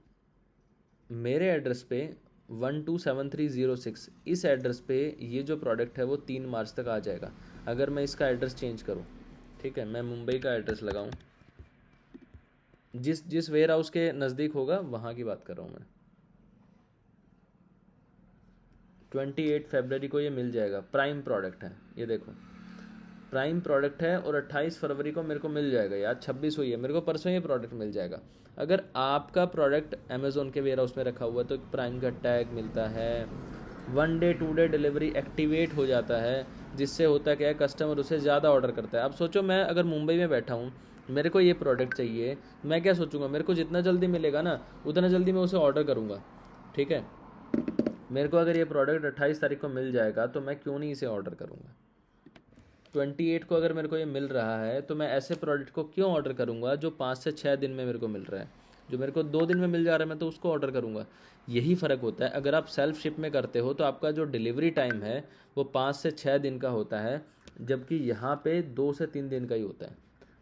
मेरे एड्रेस पे 127306, इस एड्रेस पे ये जो प्रोडक्ट है वो 3 मार्च तक आ जाएगा। अगर मैं इसका एड्रेस चेंज करूँ, ठीक है, मैं मुंबई का एड्रेस लगाऊँ, जिस जिस वेयर हाउस के नज़दीक होगा वहाँ की बात कर रहा हूँ मैं। 28 फरवरी को ये मिल जाएगा। प्राइम प्रोडक्ट है ये, देखो प्राइम प्रोडक्ट है, और 28 फरवरी को मेरे को मिल जाएगा यार। 26 हुई है, मेरे को परसों ये प्रोडक्ट मिल जाएगा। अगर आपका प्रोडक्ट अमेज़ोन के वेयर हाउस में रखा हुआ है तो प्राइम का टैग मिलता है, 1 डे 2 डे डिलीवरी एक्टिवेट हो जाता है, जिससे होता क्या है कस्टमर उसे ज़्यादा ऑर्डर करता है। अब सोचो मैं अगर मुंबई में बैठा हूँ, मेरे को ये प्रोडक्ट चाहिए, मैं क्या सोचूंगा, मेरे को जितना जल्दी मिलेगा ना उतना जल्दी मैं उसे ऑर्डर करूँगा, ठीक है। मेरे को अगर ये प्रोडक्ट 28 तारीख को मिल जाएगा तो मैं क्यों नहीं इसे ऑर्डर करूँगा। 28 को अगर मेरे को ये मिल रहा है तो मैं ऐसे प्रोडक्ट को क्यों ऑर्डर करूँगा जो 5 से 6 दिन में मेरे को मिल रहा है। जो मेरे को 2 दिन में मिल जा रहा है मैं तो उसको ऑर्डर करूँगा। यही फ़र्क होता है। अगर आप सेल्फ शिप में करते हो तो आपका जो डिलीवरी टाइम है वो 5 से 6 दिन का होता है, जबकि यहाँ पे 2 से 3 दिन का ही होता है।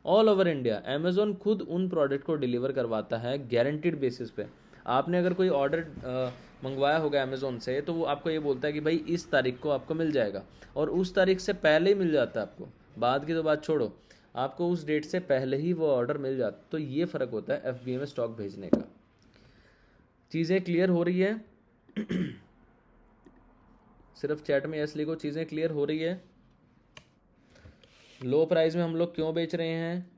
ऑल ओवर इंडिया अमेज़ोन खुद उन प्रोडक्ट को डिलीवर करवाता है गारंटीड बेसिस पे। आपने अगर कोई ऑर्डर मंगवाया होगा अमेज़ोन से तो वो आपको ये बोलता है कि भाई इस तारीख को आपको मिल जाएगा, और उस तारीख से पहले ही मिल जाता है आपको। बाद की तो बात छोड़ो, आपको उस डेट से पहले ही वो ऑर्डर मिल जाता। तो ये फ़र्क होता है एफबीए में स्टॉक भेजने का। चीज़ें क्लियर हो रही है? सिर्फ चैट में यस लिखो, चीज़ें क्लियर हो रही है? लो प्राइस में हम लोग क्यों बेच रहे हैं,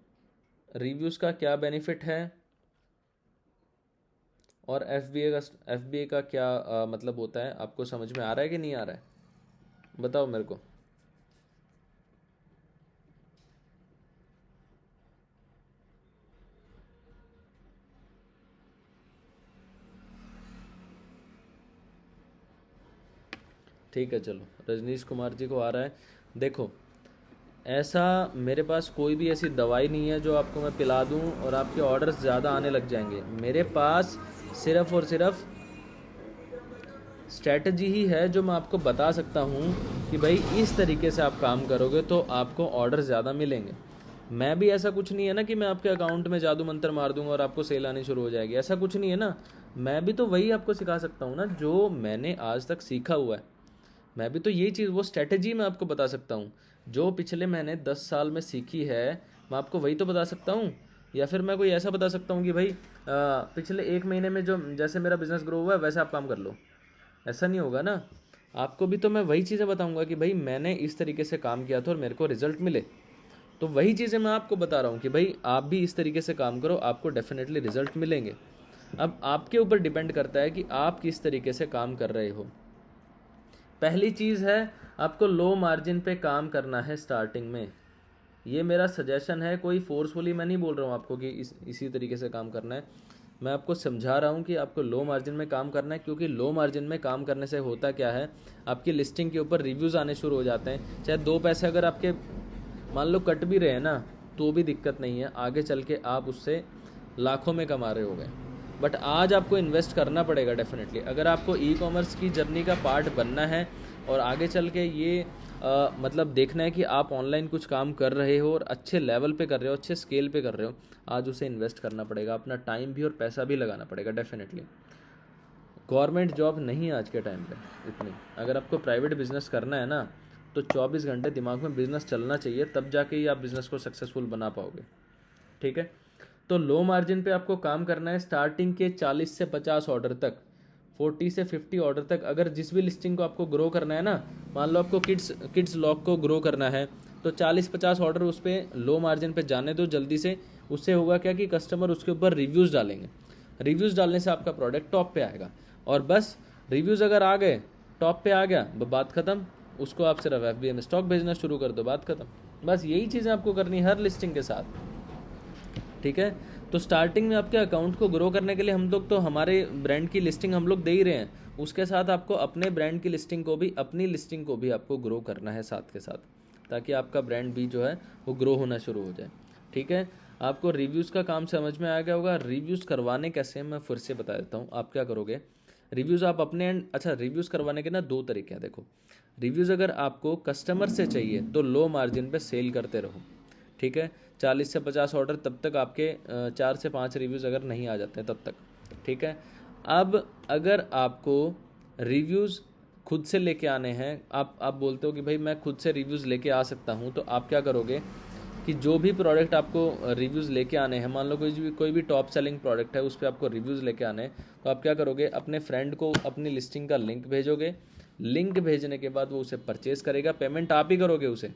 रिव्यूज़ का क्या बेनिफिट है, और एफबीए का क्या मतलब होता है, आपको समझ में आ रहा है कि नहीं आ रहा है? बताओ मेरे को। ठीक है चलो, रजनीश कुमार जी को आ रहा है। देखो, ऐसा मेरे पास कोई भी ऐसी दवाई नहीं है जो आपको मैं पिला दूं और आपके ऑर्डर्स ज़्यादा आने लग जाएंगे। मेरे पास सिर्फ और सिर्फ स्ट्रैटेजी ही है जो मैं आपको बता सकता हूँ कि भाई इस तरीके से आप काम करोगे तो आपको ऑर्डर ज़्यादा मिलेंगे। मैं भी ऐसा कुछ नहीं है ना कि मैं आपके अकाउंट में जादू मंत्र मार दूंगा और आपको सेल आनी शुरू हो जाएगी, ऐसा कुछ नहीं है ना। मैं भी तो वही आपको सिखा सकता हूँ ना जो मैंने आज तक सीखा हुआ है। मैं भी तो यही चीज़, वो स्ट्रैटेजी मैं आपको बता सकता हूँ जो पिछले मैंने 10 साल में सीखी है। मैं आपको वही तो बता सकता हूँ। या फिर मैं कोई ऐसा बता सकता हूँ कि भाई पिछले 1 महीने में जो जैसे मेरा बिज़नेस ग्रो हुआ है वैसे आप काम कर लो, ऐसा नहीं होगा ना। आपको भी तो मैं वही चीज़ें बताऊंगा कि भाई मैंने इस तरीके से काम किया था और मेरे को रिजल्ट मिले। तो वही चीज़ें मैं आपको बता रहा हूँ कि भाई आप भी इस तरीके से काम करो, आपको डेफिनेटली रिजल्ट मिलेंगे। अब आपके ऊपर डिपेंड करता है कि आप किस तरीके से काम कर रहे हो। पहली चीज़ है, आपको लो मार्जिन पे काम करना है स्टार्टिंग में। ये मेरा सजेशन है, कोई फोर्सफुली मैं नहीं बोल रहा हूँ आपको कि इसी तरीके से काम करना है। मैं आपको समझा रहा हूँ कि आपको लो मार्जिन में काम करना है, क्योंकि लो मार्जिन में काम करने से होता क्या है, आपकी लिस्टिंग के ऊपर रिव्यूज़ आने शुरू हो जाते हैं। चाहे 2 पैसे अगर आपके मान लो कट भी रहे हैं ना, तो भी दिक्कत नहीं है, आगे चल के आप उससे लाखों में कमा रहे होगे। बट आज आपको इन्वेस्ट करना पड़ेगा डेफिनेटली, अगर आपको ई कॉमर्स की जर्नी का पार्ट बनना है और आगे चल के ये मतलब देखना है कि आप ऑनलाइन कुछ काम कर रहे हो और अच्छे लेवल पे कर रहे हो, अच्छे स्केल पे कर रहे हो। आज उसे इन्वेस्ट करना पड़ेगा, अपना टाइम भी और पैसा भी लगाना पड़ेगा डेफिनेटली। गवर्नमेंट जॉब नहीं है आज के टाइम पे इतनी। अगर आपको प्राइवेट बिजनेस करना है ना, तो 24 घंटे दिमाग में बिजनेस चलना चाहिए, तब जाके ही आप बिजनेस को सक्सेसफुल बना पाओगे। ठीक है, तो लो मार्जिन पे आपको काम करना है स्टार्टिंग के 40 से 50 ऑर्डर तक, 40 से 50 ऑर्डर तक। अगर जिस भी लिस्टिंग को आपको ग्रो करना है ना, मान लो आपको किड्स लॉक को ग्रो करना है, तो 40-50 ऑर्डर उस पर लो मार्जिन पे जाने दो जल्दी से। उससे होगा क्या कि कस्टमर उसके ऊपर रिव्यूज़ डालेंगे। रिव्यूज़ डालने से आपका प्रोडक्ट टॉप पे आएगा, और बस रिव्यूज़ अगर आ गए, टॉप पे आ गया, बात ख़त्म। उसको आप सिर्फ FBA में स्टॉक भेजना शुरू कर दो, बात ख़त्म। बस यही चीज़ें आपको करनी है हर लिस्टिंग के साथ। ठीक है, तो स्टार्टिंग में आपके अकाउंट को ग्रो करने के लिए हम लोग तो हमारे ब्रांड की लिस्टिंग हम लोग दे ही रहे हैं, उसके साथ आपको अपने ब्रांड की लिस्टिंग को भी, अपनी लिस्टिंग को भी आपको ग्रो करना है साथ के साथ, ताकि आपका ब्रांड भी जो है वो ग्रो होना शुरू हो जाए। ठीक है, आपको रिव्यूज़ का काम समझ में आ गया होगा। रिव्यूज़ करवाने कैसे मैं फिर से बता देता हूँ। आप क्या करोगे, रिव्यूज़ आप अपने एंड, अच्छा रिव्यूज़ करवाने के ना 2 तरीके हैं। देखो, रिव्यूज़ अगर आपको कस्टमर से चाहिए तो लो मार्जिन पे सेल करते रहो। ठीक है, 40 से 50 ऑर्डर तब तक आपके 4 से 5 रिव्यूज़ अगर नहीं आ जाते हैं तब तक। ठीक है, अब अगर आपको रिव्यूज़ खुद से लेके आने हैं, आप बोलते हो कि भाई मैं खुद से रिव्यूज़ लेके आ सकता हूँ, तो आप क्या करोगे कि जो भी प्रोडक्ट आपको रिव्यूज़ लेके आने हैं, मान लो कोई भी टॉप सेलिंग प्रोडक्ट है, उस पर आपको रिव्यूज़ लेके आने हैं, तो आप क्या करोगे, अपने फ्रेंड को अपनी लिस्टिंग का लिंक भेजोगे। लिंक भेजने के बाद वो उसे परचेज़ करेगा, पेमेंट आप ही करोगे उसे।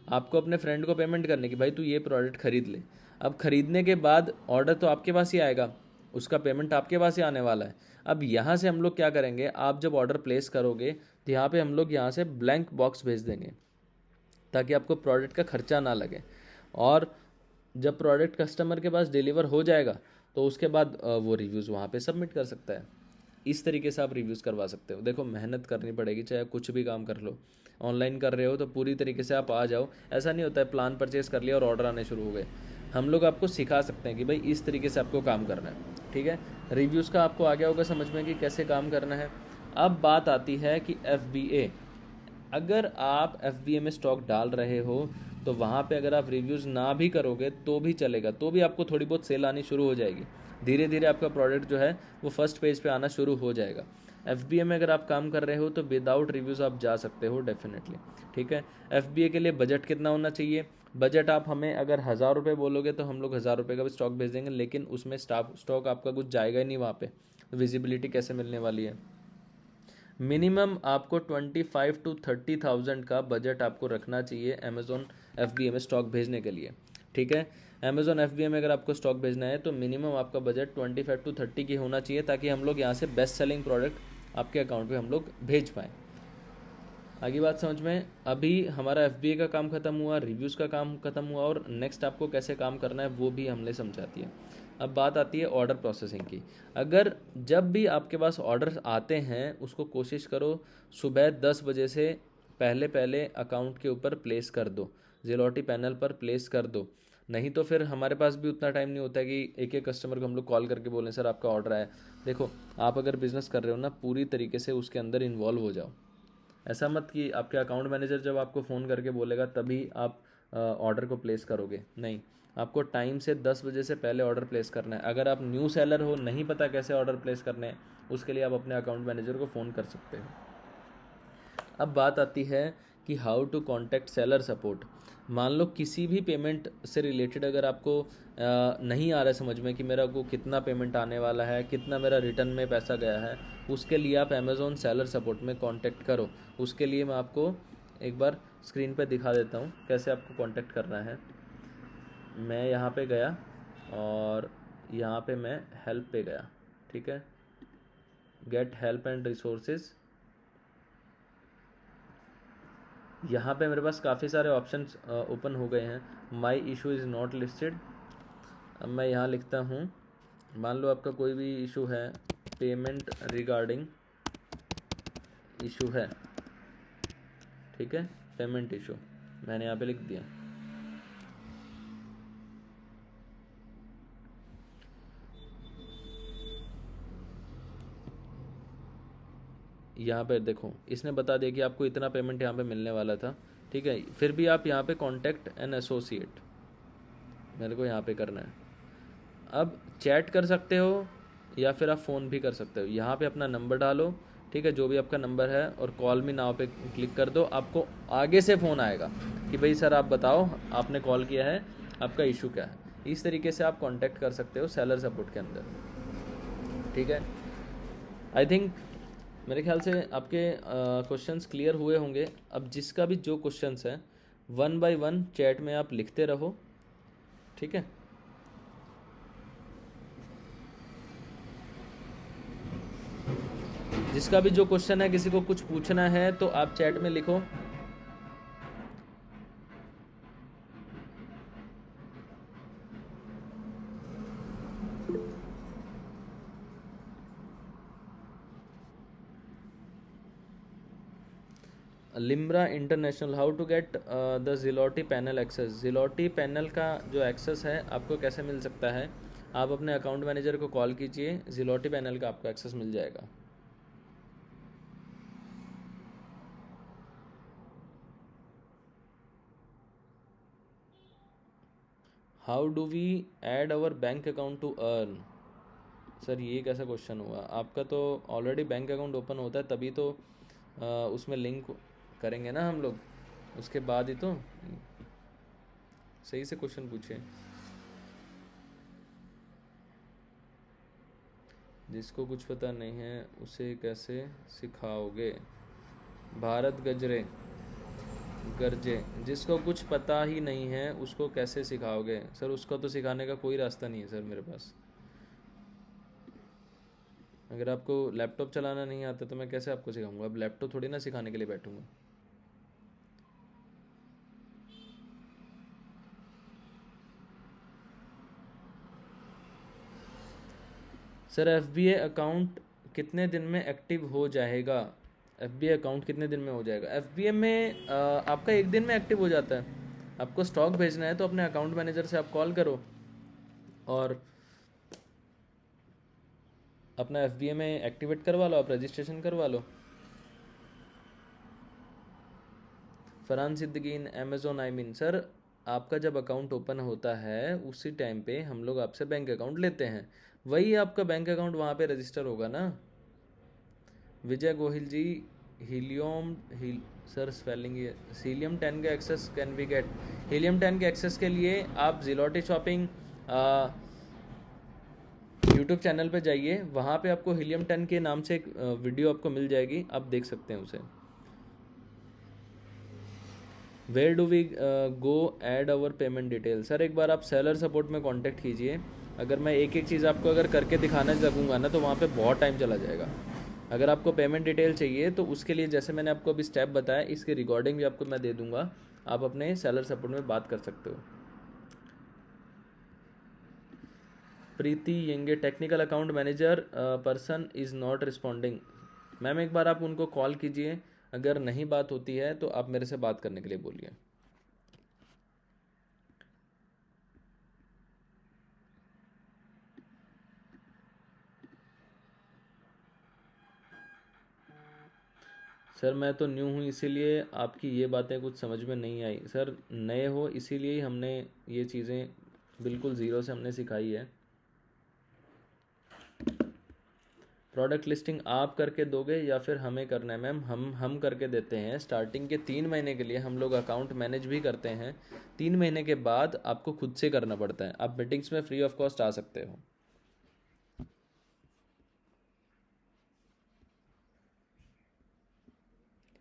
आपको अपने फ्रेंड को पेमेंट करने की, भाई तू ये प्रोडक्ट खरीद ले। अब खरीदने के बाद ऑर्डर तो आपके पास ही आएगा, उसका पेमेंट आपके पास ही आने वाला है। अब यहाँ से हम लोग क्या करेंगे, आप जब ऑर्डर प्लेस करोगे तो यहाँ पे हम लोग यहाँ से ब्लैंक बॉक्स भेज देंगे, ताकि आपको प्रोडक्ट का खर्चा ना लगे। और जब प्रोडक्ट कस्टमर के पास डिलीवर हो जाएगा तो उसके बाद वो रिव्यूज़ वहाँ पे सबमिट कर सकता है। इस तरीके से आप रिव्यूज़ करवा सकते हो। देखो, मेहनत करनी पड़ेगी, चाहे कुछ भी काम कर लो। ऑनलाइन कर रहे हो तो पूरी तरीके से आप आ जाओ। ऐसा नहीं होता है प्लान परचेस कर लिया और ऑर्डर आने शुरू हो गए। हम लोग आपको सिखा सकते हैं कि भाई इस तरीके से आपको काम करना है। ठीक है, रिव्यूज़ का आपको आ गया होगा समझ में कि कैसे काम करना है। अब बात आती है कि FBA। अगर आप FBA में स्टॉक डाल रहे हो तो वहाँ पे अगर आप रिव्यूज़ ना भी करोगे तो भी चलेगा, तो भी आपको थोड़ी बहुत सेल आनी शुरू हो जाएगी। धीरे धीरे आपका प्रोडक्ट जो है वो फर्स्ट पेज पे आना शुरू हो जाएगा। FBA में अगर आप काम कर रहे हो तो विदाउट रिव्यूज़ आप जा सकते हो डेफिनेटली। ठीक है, FBA के लिए बजट कितना होना चाहिए, बजट आप हमें अगर 1000 रुपये बोलोगे तो हम लोग 1000 रुपये का भी स्टॉक भेज देंगे, लेकिन उसमें स्टॉक आपका कुछ जाएगा ही नहीं वहाँ पे, विजिबिलिटी कैसे मिलने वाली है। मिनिमम आपको 25 to 30,000 का बजट आपको रखना चाहिए अमेज़ॉन FBA में स्टॉक भेजने के लिए। ठीक है, अमेज़ॉन FBA में अगर आपको स्टॉक भेजना है तो मिनिमम आपका बजट 25 to 30 की होना चाहिए, ताकि हम लोग यहाँ से बेस्ट सेलिंग प्रोडक्ट आपके अकाउंट पे हम लोग भेज पाएँ। आगे बात समझ में। अभी हमारा FBA का काम ख़त्म हुआ, रिव्यूज़ का काम ख़त्म हुआ, और नेक्स्ट आपको कैसे काम करना है वो भी हमने समझाती है। अब बात आती है ऑर्डर प्रोसेसिंग की। अगर जब भी आपके पास ऑर्डर आते हैं उसको कोशिश करो सुबह 10 बजे से पहले पहले अकाउंट के ऊपर प्लेस कर दो, ज़ेलॉटी पैनल पर प्लेस कर दो। नहीं तो फिर हमारे पास भी उतना टाइम नहीं होता है कि एक एक कस्टमर को हम लोग कॉल करके बोलें सर आपका ऑर्डर आया। देखो, आप अगर बिज़नेस कर रहे हो ना, पूरी तरीके से उसके अंदर इन्वॉल्व हो जाओ। ऐसा मत कि आपके अकाउंट मैनेजर जब आपको फ़ोन करके बोलेगा तभी आप ऑर्डर को प्लेस करोगे। नहीं, आपको टाइम से 10 बजे से पहले ऑर्डर प्लेस करना है। अगर आप न्यू सेलर हो, नहीं पता कैसे ऑर्डर प्लेस करने हैं, उसके लिए आप अपने अकाउंट मैनेजर को फ़ोन कर सकते हो। अब बात आती है कि how to contact seller support. मान लो किसी भी पेमेंट से रिलेटेड अगर आपको नहीं आ रहा है समझ में कि मेरा को कितना पेमेंट आने वाला है, कितना मेरा रिटर्न में पैसा गया है, उसके लिए आप अमेज़ॉन सेलर सपोर्ट में कांटेक्ट करो। उसके लिए मैं आपको एक बार स्क्रीन पे दिखा देता हूँ कैसे आपको कांटेक्ट करना है। मैं यहाँ पे गया और यहाँ पे मैं हेल्प पे गया, ठीक है, गेट हेल्प एंड रिसोर्सेज। यहाँ पे मेरे पास काफ़ी सारे ऑप्शंस ओपन हो गए हैं। My issue is not listed. अब मैं यहाँ लिखता हूँ, मान लो आपका कोई भी इशू है, पेमेंट रिगार्डिंग इशू है, ठीक है, पेमेंट इशू मैंने यहाँ पे लिख दिया। यहाँ पे देखो, इसने बता दिया कि आपको इतना पेमेंट यहाँ पे मिलने वाला था, ठीक है। फिर भी आप यहाँ पे कॉन्टैक्ट एन एसोसिएट मेरे को यहाँ पे करना है। अब चैट कर सकते हो या फिर आप फ़ोन भी कर सकते हो। यहाँ पे अपना नंबर डालो, ठीक है, जो भी आपका नंबर है, और कॉल मी नाउ पे क्लिक कर दो। आपको आगे से फ़ोन आएगा कि भाई सर आप बताओ, आपने कॉल किया है, आपका इशू क्या है। इस तरीके से आप कांटेक्ट कर सकते हो सेलर सपोर्ट के अंदर, ठीक है। आई थिंक मेरे ख्याल से आपके क्वेश्चंस क्लियर हुए होंगे। अब जिसका भी जो क्वेश्चंस है 1 बाय 1 चैट में आप लिखते रहो, ठीक है। जिसका भी जो क्वेश्चन है, किसी को कुछ पूछना है तो आप चैट में लिखो। Limbra international, how to get the Zelotti panel access. Zelotti panel का जो एक्सेस है आपको कैसे मिल सकता है, आप अपने अकाउंट मैनेजर को कॉल कीजिए, ज़ेलॉटी पैनल का आपको एक्सेस मिल जाएगा। How do we add our bank account to earn. Sir ये कैसा क्वेश्चन हुआ, आपका तो ऑलरेडी बैंक अकाउंट ओपन होता है तभी तो उसमें लिंक करेंगे ना हम लोग, उसके बाद ही तो। सही से क्वेश्चन पूछे। जिसको कुछ पता नहीं है उसे कैसे सिखाओगे। भारत गजरे गरजे, जिसको कुछ पता ही नहीं है उसको कैसे सिखाओगे। सर उसको तो सिखाने का कोई रास्ता नहीं है सर मेरे पास। अगर आपको लैपटॉप चलाना नहीं आता तो मैं कैसे आपको सिखाऊंगा। अब लैपटॉप थोड़ी ना सिखाने के लिए बैठूंगा। सर FBA अकाउंट कितने दिन में एक्टिव हो जाएगा। FBA अकाउंट कितने दिन में हो जाएगा। FBA में आपका एक दिन में एक्टिव हो जाता है। आपको स्टॉक भेजना है तो अपने अकाउंट मैनेजर से आप कॉल करो और अपना FBA में एक्टिवेट करवा लो, आप रजिस्ट्रेशन करवा लो। फरहान सिद्दीकीन अमेज़ोन आई मीन, सर आपका जब अकाउंट ओपन होता है उसी टाइम पे हम लोग आपसे बैंक अकाउंट लेते हैं, वही आपका बैंक अकाउंट वहाँ पे रजिस्टर होगा ना। विजय गोहिल जी, सर स्पेलिंग ये हीलियम 10 का access can we get. Helium 10 के एक्सेस के लिए आप ज़ेलॉटी शॉपिंग यूट्यूब चैनल पे जाइए, वहाँ पे आपको हीलियम 10 के नाम से एक वीडियो आपको मिल जाएगी, आप देख सकते हैं उसे। Where do we go add our payment detail. Sir एक बार आप सेलर सपोर्ट में कांटेक्ट कीजिए। अगर मैं एक एक चीज़ आपको अगर करके दिखाना लगूंगा ना तो वहाँ पे बहुत टाइम चला जाएगा। अगर आपको पेमेंट डिटेल चाहिए तो उसके लिए जैसे मैंने आपको अभी स्टेप बताया, इसकी रिकॉर्डिंग भी आपको मैं दे दूंगा, आप अपने सेलर सपोर्ट में बात कर सकते हो। प्रीति येंगे, technical account manager person is not responding. Ma'am एक बार आप उनको कॉल कीजिए, अगर नहीं बात होती है तो आप मेरे से बात करने के लिए बोलिए। सर मैं तो न्यू हूँ, इसीलिए आपकी ये बातें कुछ समझ में नहीं आई। सर नए हो इसीलिए ही हमने ये चीज़ें बिल्कुल ज़ीरो से हमने सिखाई है। प्रोडक्ट लिस्टिंग आप करके दोगे या फिर हमें करना है? मैम हम करके देते हैं। स्टार्टिंग के 3 महीने के लिए हम लोग अकाउंट मैनेज भी करते हैं। 3 महीने के बाद आपको खुद से करना पड़ता है। आप मीटिंग्स में फ्री ऑफ कॉस्ट आ सकते हो।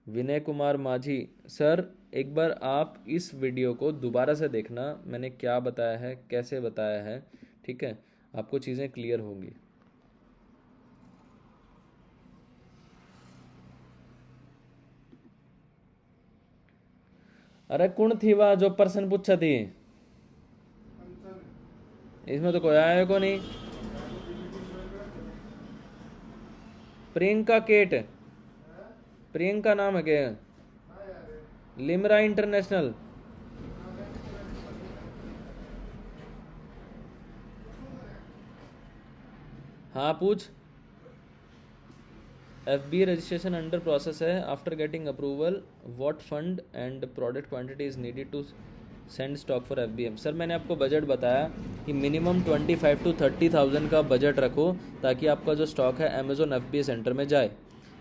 विनय कुमार माझी, सर एक बार आप इस वीडियो को दोबारा से देखना, मैंने क्या बताया है, कैसे बताया है, ठीक है? आपको चीज़ें क्लियर होंगी। अरे कौन थी वह जो पर्सन पूछा थी? इसमें तो कोई आया को नहीं। प्रियंका केट, प्रियंका नाम है क्या? लिमरा इंटरनेशनल। हाँ पूछ। FBA रजिस्ट्रेशन अंडर प्रोसेस है। After getting approval what fund and product quantity is needed to send stock for FBM। Sir मैंने आपको बजट बताया कि मिनिमम 25 to 30,000 का बजट रखो, ताकि आपका जो स्टॉक है अमेजोन FBA सेंटर में जाए।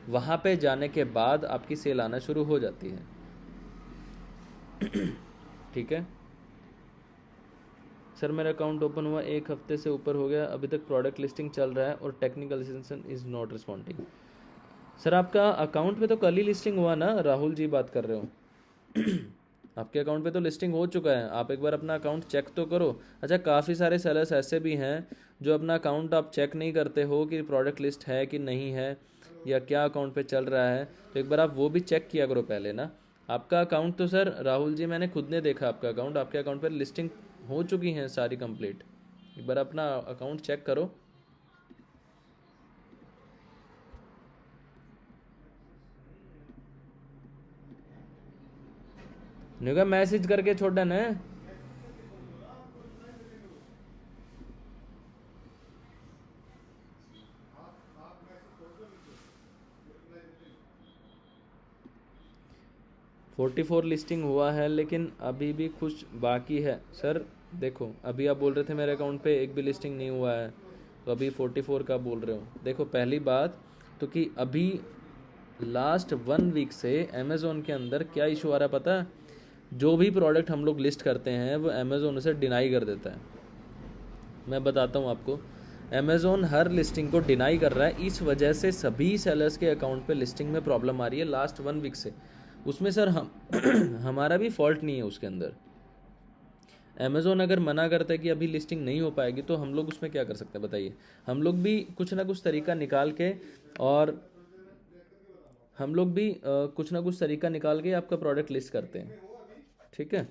वहाँ पे जाने के बाद आपकी सेल आना शुरू हो जाती है। ठीक है सर, मेरा अकाउंट ओपन हुआ 1 हफ्ते से ऊपर हो गया, अभी तक प्रोडक्ट लिस्टिंग चल रहा है और technical assistant is not responding. Sir आपका अकाउंट पे तो कल ही लिस्टिंग हुआ ना, राहुल जी बात कर रहे हो। आपके अकाउंट पे तो लिस्टिंग हो चुका है, आप एक बार अपना अकाउंट चेक तो करो। अच्छा, काफ़ी सारे सेलर्स ऐसे भी हैं जो अपना अकाउंट आप चेक नहीं करते हो कि प्रोडक्ट लिस्ट है कि नहीं है, या क्या अकाउंट पे चल रहा है, तो एक बार आप वो भी चेक किया करो पहले ना। आपका अकाउंट तो सर राहुल जी मैंने खुद ने देखा आपका अकाउंट, आपके अकाउंट पर लिस्टिंग हो चुकी हैं सारी कंप्लीट। एक बार अपना अकाउंट चेक करो। निगा मैसेज करके छोड़न है। फोर्टी 44 लिस्टिंग हुआ है लेकिन अभी भी कुछ बाकी है। सर देखो, अभी आप बोल रहे थे मेरे अकाउंट पे एक भी लिस्टिंग नहीं हुआ है, तो अभी 44 का बोल रहे हो। देखो पहली बात तो कि अभी लास्ट 1 वीक से अमेज़ोन के अंदर क्या इशू आ रहा है पता है? जो भी प्रोडक्ट हम लोग लिस्ट करते हैं वो अमेज़ोन उसे डिनाई कर देता है। मैं बताता हूँ आपको, अमेज़ोन हर लिस्टिंग को डिनाई कर रहा है। इस वजह से सभी सेलर्स के अकाउंट पे लिस्टिंग में प्रॉब्लम आ रही है लास्ट 1 वीक से। उसमें सर हम हमारा भी फॉल्ट नहीं है उसके अंदर। अमेज़ोन अगर मना करता है कि अभी लिस्टिंग नहीं हो पाएगी, तो हम लोग उसमें क्या कर सकते हैं बताइए? हम लोग भी कुछ ना कुछ तरीका निकाल के, और हम लोग भी कुछ ना कुछ तरीका निकाल के आपका प्रोडक्ट लिस्ट करते हैं। ठीक है,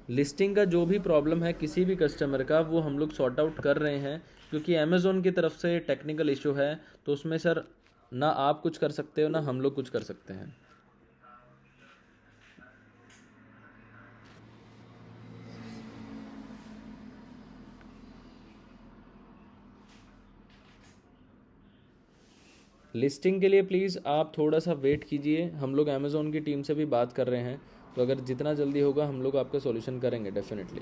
लिस्टिंग का जो भी प्रॉब्लम है किसी भी कस्टमर का, वो हम लोग सॉर्ट आउट कर रहे हैं। क्योंकि अमेज़ोन की तरफ से टेक्निकल इशू है, तो उसमें सर ना आप कुछ कर सकते हो ना हम लोग कुछ कर सकते हैं। लिस्टिंग के लिए प्लीज़ आप थोड़ा सा वेट कीजिए, हम लोग अमेज़ोन की टीम से भी बात कर रहे हैं, तो अगर जितना जल्दी होगा हम लोग आपका सॉल्यूशन करेंगे डेफिनेटली।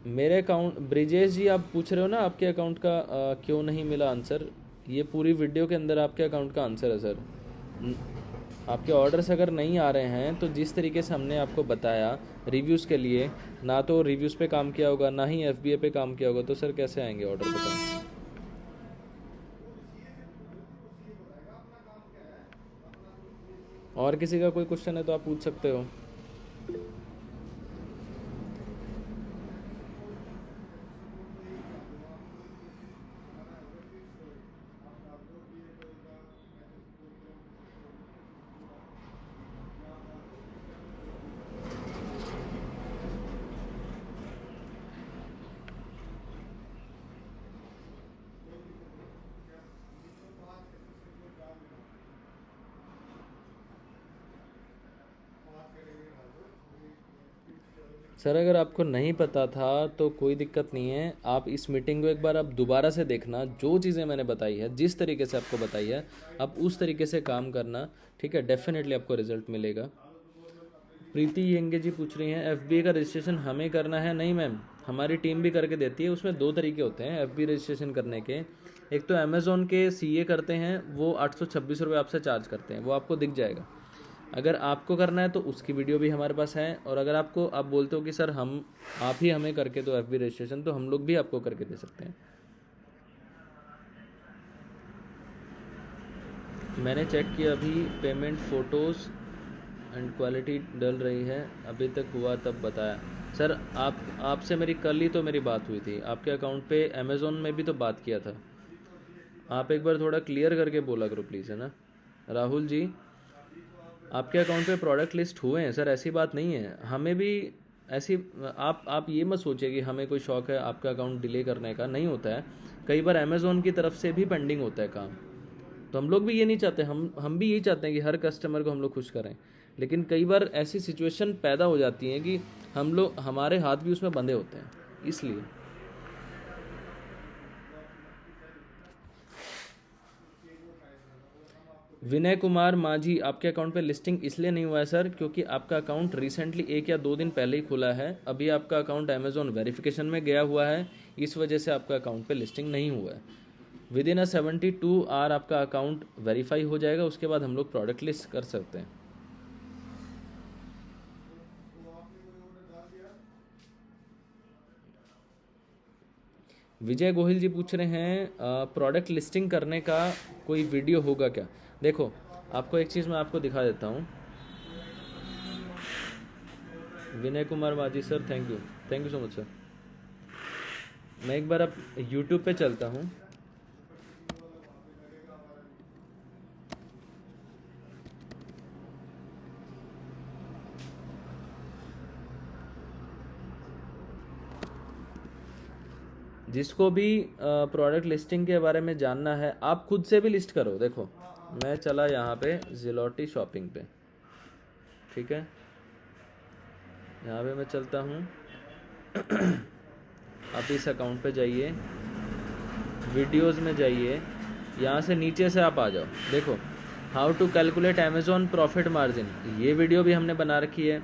मेरे अकाउंट, ब्रिजेश जी आप पूछ रहे हो ना आपके अकाउंट का क्यों नहीं मिला आंसर? ये पूरी वीडियो के अंदर आपके अकाउंट का आंसर है सर। आपके ऑर्डर्स अगर नहीं आ रहे हैं तो जिस तरीके से हमने आपको बताया रिव्यूज़ के लिए, ना तो रिव्यूज़ पे काम किया होगा ना ही FBA पे काम किया होगा, तो सर कैसे आएंगे ऑर्डर बताएं? और किसी का कोई क्वेश्चन है तो आप पूछ सकते हो। सर अगर आपको नहीं पता था तो कोई दिक्कत नहीं है, आप इस मीटिंग को एक बार आप दोबारा से देखना, जो चीज़ें मैंने बताई है जिस तरीके से आपको बताई है आप उस तरीके से काम करना, ठीक है, डेफिनेटली आपको रिजल्ट मिलेगा। प्रीति येंगे जी पूछ रही हैं एफबीए का रजिस्ट्रेशन हमें करना है? नहीं मैम, हमारी टीम भी करके देती है। उसमें दो तरीके होते हैं एफबी रजिस्ट्रेशन करने के। एक तो अमेज़ोन के सीए करते हैं, वो 826 रुपये आपसे चार्ज करते हैं, वो आपको दिख जाएगा। अगर आपको करना है तो उसकी वीडियो भी हमारे पास है, और अगर आपको आप बोलते हो कि सर हम आप ही हमें करके दो एफबी रजिस्ट्रेशन, तो हम लोग भी आपको करके दे सकते हैं। मैंने चेक किया, अभी पेमेंट फ़ोटोज़ एंड क्वालिटी डल रही है, अभी तक हुआ तब बताया। सर आपसे मेरी कल ही तो मेरी बात हुई थी, आपके अकाउंट पे अमेज़ोन में भी तो बात किया था। आप एक बार थोड़ा क्लियर करके बोला करो प्लीज़, है ना। राहुल जी, आपके अकाउंट पे प्रोडक्ट लिस्ट हुए हैं सर, ऐसी बात नहीं है। हमें भी ऐसी आप ये मत सोचिए कि हमें कोई शौक है आपका अकाउंट डिले करने का, नहीं होता है। कई बार अमेज़ोन की तरफ से भी पेंडिंग होता है काम, तो हम लोग भी ये नहीं चाहते, हम भी यही चाहते हैं कि हर कस्टमर को हम लोग खुश करें, लेकिन कई बार ऐसी सिचुएशन पैदा हो जाती है कि हम लोग हमारे हाथ भी उसमें बंधे होते हैं, इसलिए। विनय कुमार माझी, आपके अकाउंट पे लिस्टिंग इसलिए नहीं हुआ है सर क्योंकि आपका अकाउंट रिसेंटली 1 या 2 दिन पहले ही खुला है, अभी आपका अकाउंट अमेज़ोन वेरिफिकेशन में गया हुआ है, इस वजह से आपका अकाउंट पे लिस्टिंग नहीं हुआ है। विद इन 72 आवर आपका अकाउंट वेरीफाई हो जाएगा, उसके बाद हम लोग प्रोडक्ट लिस्ट कर सकते हैं। विजय गोहिल जी पूछ रहे हैं प्रोडक्ट लिस्टिंग करने का कोई वीडियो होगा क्या? देखो, आपको एक चीज़ मैं आपको दिखा देता हूँ। विनय कुमार माझी sir, thank you so much sir. मैं एक बार अब यूट्यूब पे चलता हूँ। जिसको भी प्रोडक्ट लिस्टिंग के बारे में जानना है, आप खुद से भी लिस्ट करो। देखो, मैं चला यहाँ पे ज़िलोटी शॉपिंग पे, ठीक है, यहाँ पे मैं चलता हूँ। आप इस अकाउंट पे जाइए, वीडियोस में जाइए, यहाँ से नीचे से आप आ जाओ। देखो, how to calculate Amazon profit margin, ये वीडियो भी हमने बना रखी है।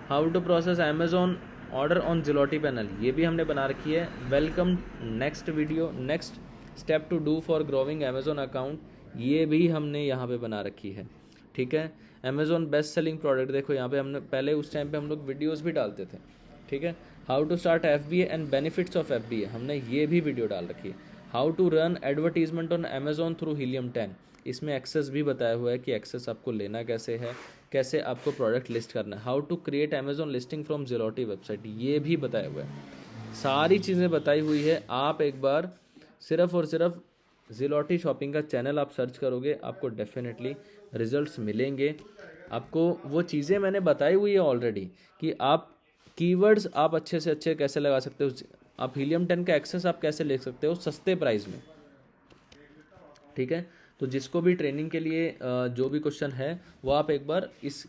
How to process Amazon order on Ziloti panel, ये भी हमने बना रखी है। Welcome next video, next step to do for growing Amazon account, ये भी हमने यहाँ पे बना रखी है, ठीक है। अमेज़ॉन बेस्ट सेलिंग प्रोडक्ट, देखो यहाँ पे हमने पहले उस टाइम पे हम लोग वीडियोस भी डालते थे, ठीक है। How to start FBA and benefits of FBA, हमने ये भी वीडियो डाल रखी है। How to run advertisement on Amazon through Helium 10, इसमें एक्सेस भी बताया हुआ है कि एक्सेस आपको लेना कैसे है, कैसे आपको प्रोडक्ट लिस्ट करना है। How to create Amazon listing from Ziloti website, ये भी बताया हुआ है। सारी चीज़ें बताई हुई है। आप एक बार सिर्फ और सिर्फ ज़िलोटी शॉपिंग का चैनल आप सर्च करोगे, आपको डेफिनेटली रिजल्ट्स मिलेंगे। आपको वो चीज़ें मैंने बताई हुई है ऑलरेडी कि आप कीवर्ड्स आप अच्छे से अच्छे कैसे लगा सकते हो, आप हीलियम 10 का एक्सेस आप कैसे ले सकते हो सस्ते प्राइस में, ठीक है। तो जिसको भी ट्रेनिंग के लिए जो भी क्वेश्चन है वो आप एक बार इस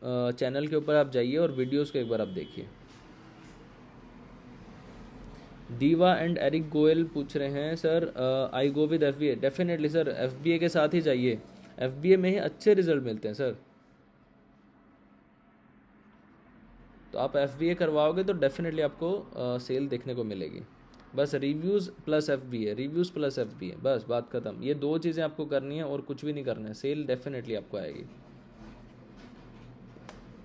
चैनल के ऊपर आप जाइए और वीडियोस को एक बार आप देखिए। दीवा एंड एरिक गोयल पूछ रहे हैं sir I go with FBA, definitely sir, FBA के साथ ही जाइए, एफबीए में ही अच्छे रिजल्ट मिलते हैं सर। तो आप एफबीए करवाओगे तो डेफिनेटली आपको सेल देखने को मिलेगी। बस reviews plus FBA, reviews plus FBA, बस बात ख़त्म। ये दो चीज़ें आपको करनी है और कुछ भी नहीं करना है, सेल डेफिनेटली आपको आएगी।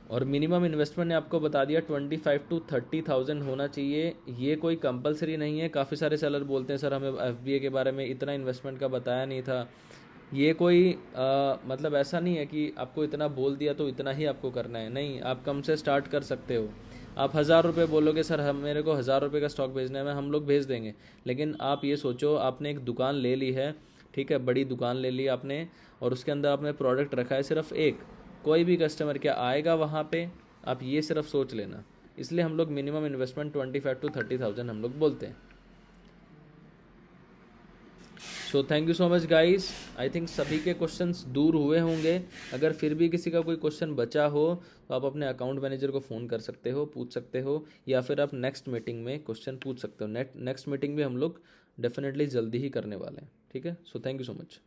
और मिनिमम इन्वेस्टमेंट ने आपको बता दिया 25 to 30,000 होना चाहिए, ये कोई कंपलसरी नहीं है। काफ़ी सारे सेलर बोलते हैं सर हमें एफबीए के बारे में इतना इन्वेस्टमेंट का बताया नहीं था, ये कोई मतलब ऐसा नहीं है कि आपको इतना बोल दिया तो इतना ही आपको करना है, नहीं, आप कम से स्टार्ट कर सकते हो। आप 1,000 रुपये बोलोगे सर हम मेरे को 1,000 रुपये का स्टॉक भेजना है, मैं हम लोग भेज देंगे। लेकिन आप ये सोचो, आपने एक दुकान ले ली है, ठीक है, बड़ी दुकान ले ली आपने, और उसके अंदर आपने प्रोडक्ट रखा है सिर्फ एक, कोई भी कस्टमर क्या आएगा वहाँ पे, आप ये सिर्फ सोच लेना। इसलिए हम लोग मिनिमम इन्वेस्टमेंट 25 to 30,000 हम लोग बोलते हैं। So thank you so much guys, I think सभी के क्वेश्चंस दूर हुए होंगे। अगर फिर भी किसी का कोई क्वेश्चन बचा हो तो आप अपने अकाउंट मैनेजर को फ़ोन कर सकते हो, पूछ सकते हो, या फिर आप नेक्स्ट मीटिंग में क्वेश्चन पूछ सकते हो। नेक्स्ट मीटिंग भी हम लोग डेफिनेटली जल्दी ही करने वाले हैं, ठीक है। So thank you so much.